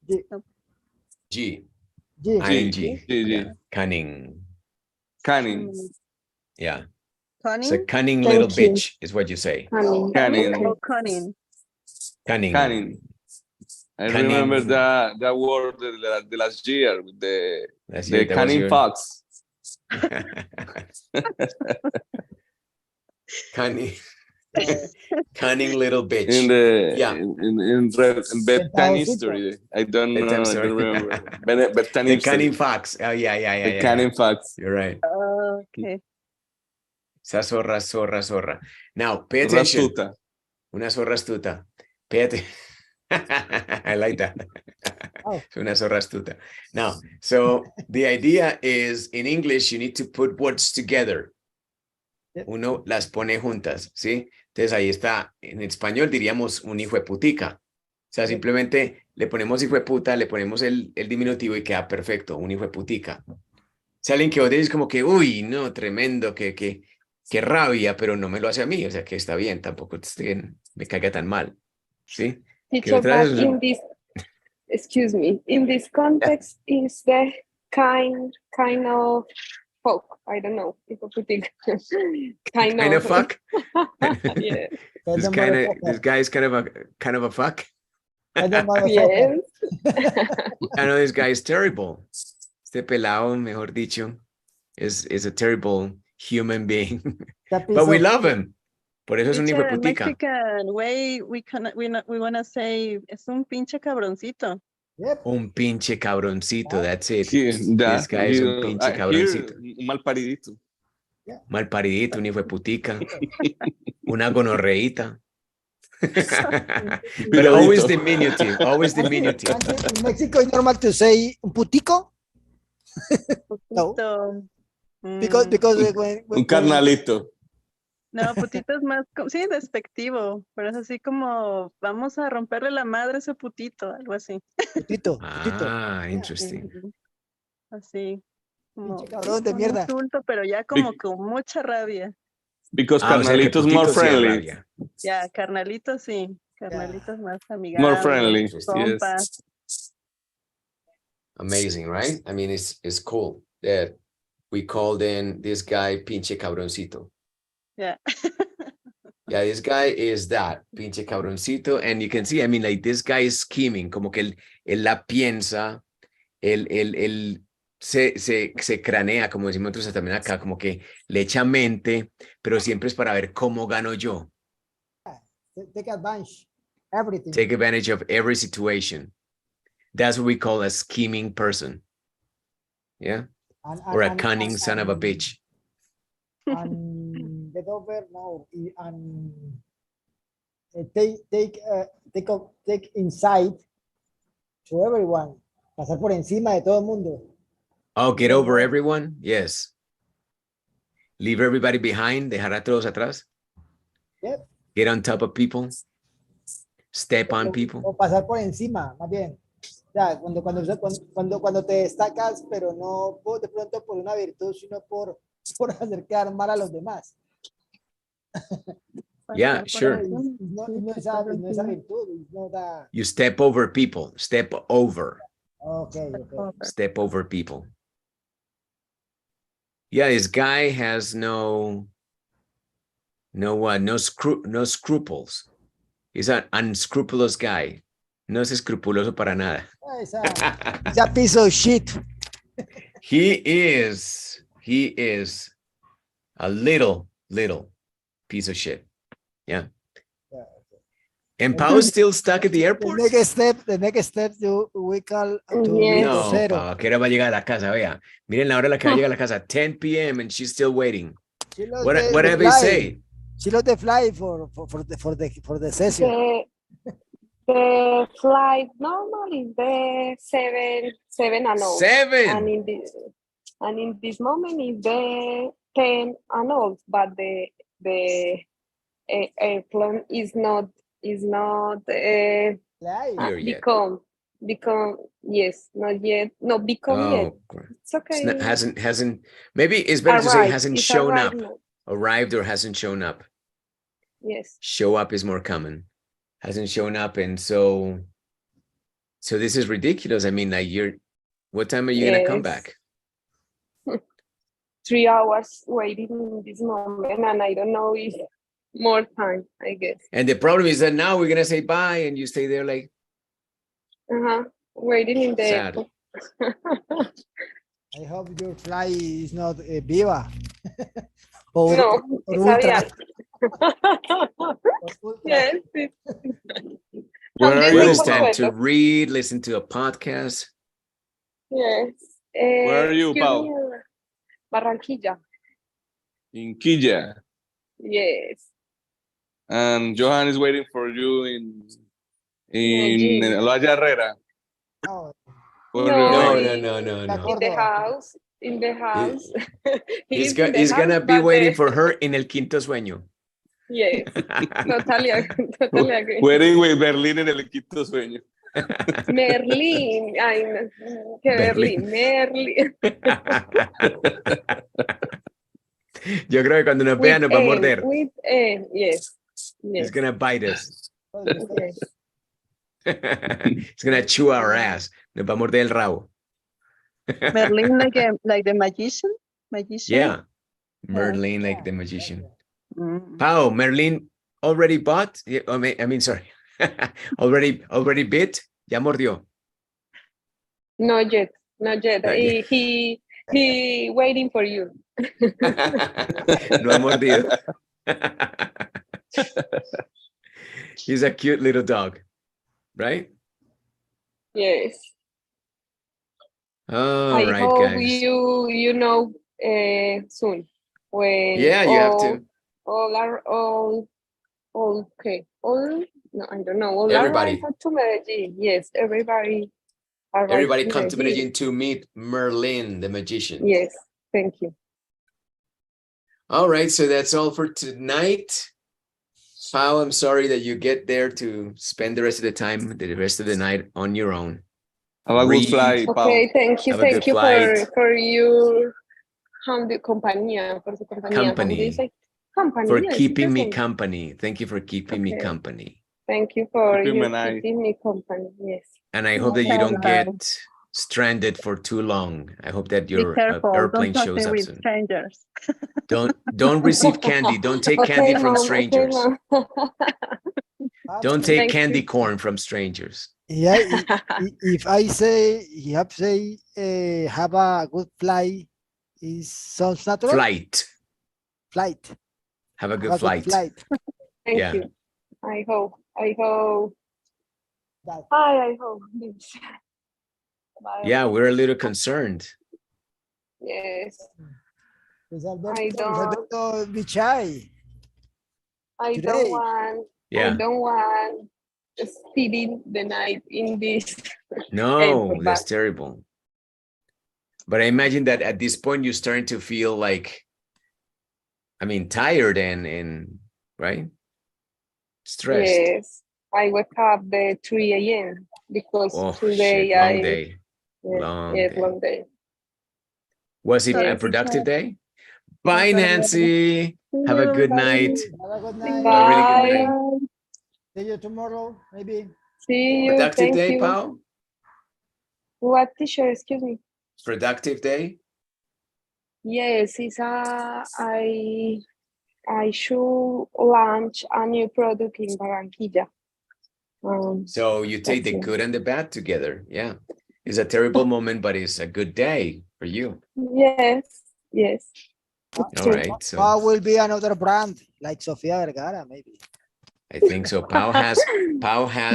G. No. G. G. ING. G. Yeah. Cunning. Cunning. Yeah. Cunning. It's a cunning Thank little you. bitch is what you say. Cunning. Cunning. Oh, cunning. Cunning. Cunning. I Cunning. remember that word the last year with the That was cunning your- fox. Cunning. Cunning little bitch. In the Yeah. in bedtime history. I don't know. Bedtime I story. don't remember. Bedtime The history. cunning fox. Oh yeah. The cunning fox. You're right. Okay. Esa zorra. Now, pay attention. Rastuta. Una zorra astuta. Pay attention. I like that. Oh. Una zorra astuta. Now, so the idea is in English, you need to put words together. Yep. Uno las pone juntas, ¿sí? Entonces ahí está. En español diríamos un hijo de putica. O sea, simplemente le ponemos hijo de puta, le ponemos el diminutivo y queda perfecto, un hijo de putica. Si alguien que vos dices como que, uy, no, tremendo, qué rabia, pero no me lo hace a mí, o sea que está bien, tampoco me caiga tan mal, ¿sí? Que Teacher, otra but vez, in this, excuse me, in this context is the kind of folk. I don't know. kind of fuck. Yeah. This guy is kind of a fuck. Yes. I know this guy is terrible. Este pelado, mejor dicho, is a terrible human being. But we love him. Por eso es un hijo de Teacher, in putica. Mexican way, we want to say, es un pinche cabroncito. Yep. Un pinche cabroncito, that's it. This guy is un pinche cabroncito. Un mal paridito. Mal paridito, un hijo de putica. Una gonorreíta. But always diminutive, In Mexico, it's normal to say un putico. No. Putito. Because when Un carnalito. No, putito es más, sí, despectivo, pero es así como, vamos a romperle la madre a ese putito, algo así. putito. Ah, interesting. Así, como Pinche cabrón de un mierda. insulto, pero ya como con mucha rabia. Because O sea, que carnalito is more putito sí es friendly. rabia. Ya, carnalito sí, carnalito es más amigable. More friendly. Compa. Yes. Amazing, right? I mean, it's cool that we called in this guy pinche cabroncito. Yeah. Yeah, this guy is that, pinche cabroncito. And you can see, I mean, like, this guy is scheming, como que él la piensa, él se cranea, como decimos nosotros también acá, como que le echa mente, pero siempre es para ver cómo gano yo. Take advantage. Everything. Take advantage of every situation. That's what we call a scheming person. Yeah? Or a cunning son of a bitch. And get over now. And take insight to everyone. Pasar por encima de todo el mundo. Oh, get over everyone? Yes. Leave everybody behind, dejar a todos atrás. Yep. Get on top of people. Step on people. O pasar por encima, más bien. Ya, cuando te destacas, pero no de pronto por una virtud, sino por hacer quedar mal a los demás. Yeah, sure. No esa virtud. No da... You step over people. Step over. Okay. Step over people. Yeah, this guy has no scruples. He's an unscrupulous guy. No es escrupuloso para nada. Esa piece of shit. He is a little piece of shit. Yeah. And Pau is still stuck at the airport. The next step we call to Yes. No, Pau, ¿a qué hora va a llegar a la casa? Vea, miren la hora a la que va a llegar a la casa, 10 p.m. and she's still waiting. What have they say? She lost the flight for the session. The flight normal is the 7 and old. 7. And in this moment is the 10 and old, but the airplane is not become yes, not yet, no become yet. It's okay. It's hasn't maybe it's better to say hasn't It's shown arrived up. now. Arrived or hasn't shown up. Yes. Show up is more common. Hasn't shown up, and so this is ridiculous. I mean, like What time are you gonna come Yes. back? 3 hours waiting in this moment, and I don't know if more time, I guess. And the problem is that now we're gonna say bye, and you stay there like Waiting in the sad. airport. I hope your flight is not Viva. or, No, or it's Ultra. Avian. Yes. Where are Well, you, it's time Pau? to read, listen to a podcast. Yes. Where are you, Excuse Pau? me, Barranquilla. In Quilla. Yes. And Johan is waiting for you in Medellín. Loya Herrera. Oh, Where No, are you No, waiting? no, no, no. in the house. In the house. He's in the he's gonna house, be but waiting for her in el quinto sueño. Yes. Totally agree. Waiting with Berlin en el quinto sueño. Merlín. Ay, no, que Berlín. Merlín. Yo creo que cuando nos vea nos va a morder. With yes. He's Yes. gonna bite us. Yes. He's gonna chew our ass. Nos va a morder el rabo. Merlin like the magician? Magician? Yeah. Merlin like the magician. Mm. Pau, Merlin already bought? Yeah, I mean, sorry. already bit? Ya mordió. Not yet. Not yet. Not yet. He waiting for you. No ha mordido. He's a cute little dog, right? Yes. All I right, hope guys. you know soon when Yeah, you have to. all okay. All no, I don't know. All Everybody. arrive to Medellin. Yes, everybody. arrive Everybody come to Medellin to meet Merlin, the magician. Yes, thank you. All right, so that's all for tonight. Pau, I'm sorry that you get there to spend the rest of the time, the rest of the night on your own. Have a good Read. flight, Pau. Okay, thank you. Have a Thank good you flight. for your compañía, por su compañía. How do Company. you say? Compañía, For es keeping me interesting. company. Thank you for keeping me Okay. company. Thank you for Keeping your an eye. keeping me company. Yes. And I hope that you don't Bye. get stranded for too long. I hope that Be your careful. airplane Don't shows talk up with soon. strangers. Don't receive candy. Don't take candy from strangers. Okay, Mom. Don't take Thank candy you. corn from strangers. yeah, if I say, you have to say, have a good flight, is sounds natural? Flight. Flight. Have a Have good a flight. flight. Thank Yeah. you. I hope. That- I hope this. Bye. Yeah, we're a little concerned. Yes. Luis I Alberto, be shy. I Today. don't want. Yeah. I don't want spending the night in this. No, airport, that's but- terrible. But I imagine that at this point you're starting to feel like, I mean, tired and right? Stressed. Yes. I wake up at 3 a.m. because Oh, today shit, long I day. yes, Long yes, day. long day. Was it a Yes. productive day? Bye, Nancy. Have a good night. Have a good night. A really good Bye. night. See you tomorrow, maybe. See you. Productive Thank day, you. Pau? What teacher? Excuse me. Productive day? Yes, I should launch a new product in Barranquilla. So you take the That's it. good and the bad together. Yeah. It's a terrible moment, but it's a good day for you. Yes, yes. All true. right. So Or will be another brand like Sofia Vergara, maybe. I think so. Pau has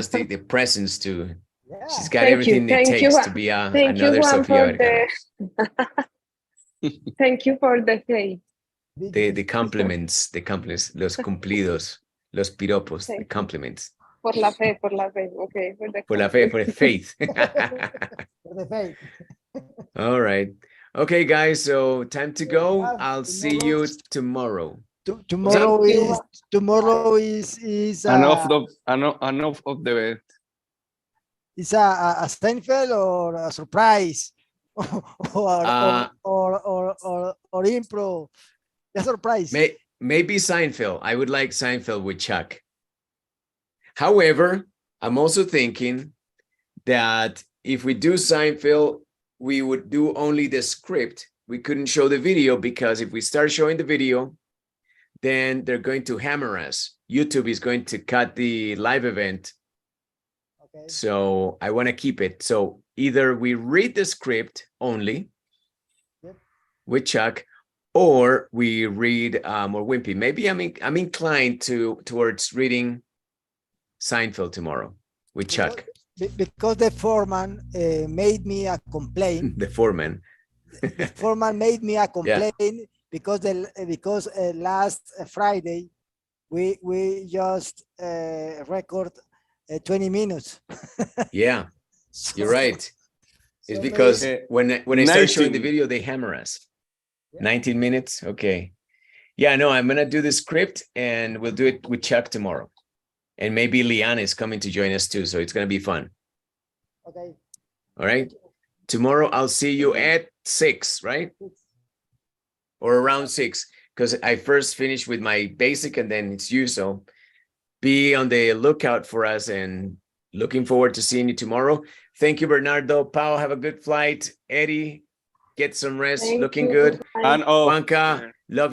the presence to, Yeah. she's got Thank you, everything it thank you, takes Juan. to be Thank you, another Juan, Sofia for Vergara. Thank you for the faith. The compliments, los cumplidos, los piropos, the Thank you. compliments. Por la fe, okay. For la fe, for the faith. For the faith. All right. Okay, guys. So time to go. I'll see you tomorrow. Tomorrow Thank you. is Enough of the bed. is a Seinfeld or a surprise or impro. A surprise. Maybe Seinfeld. I would like Seinfeld with Chuck. However, I'm also thinking that if we do Seinfeld we would do only the script. We couldn't show the video because if we start showing the video, then they're going to hammer us. YouTube is going to cut the live event. Okay. So I want to keep it. So either we read the script only with Chuck, or we read or Wimpy. Maybe I'm inclined towards reading Seinfeld tomorrow with Chuck. Because the foreman made me a complaint. The foreman. The foreman made me a complaint because last Friday we just record 20 minutes. Yeah, So- you're right. It's so because when I start showing the 19. video, they hammer us. Yeah. 19 minutes. Okay. Yeah, no, I'm gonna do the script and we'll do it with Chuck tomorrow. And maybe Liana is coming to join us too, so it's gonna be fun. Okay. All right. Tomorrow I'll see you at 6, right? Or around 6, because I first finished with my basic and then it's you. So be on the lookout for us and looking forward to seeing you tomorrow. Thank you, Bernardo. Pao, have a good flight. Eddie, get some rest. Thank Looking you. good. Bye. And oh, Juanca,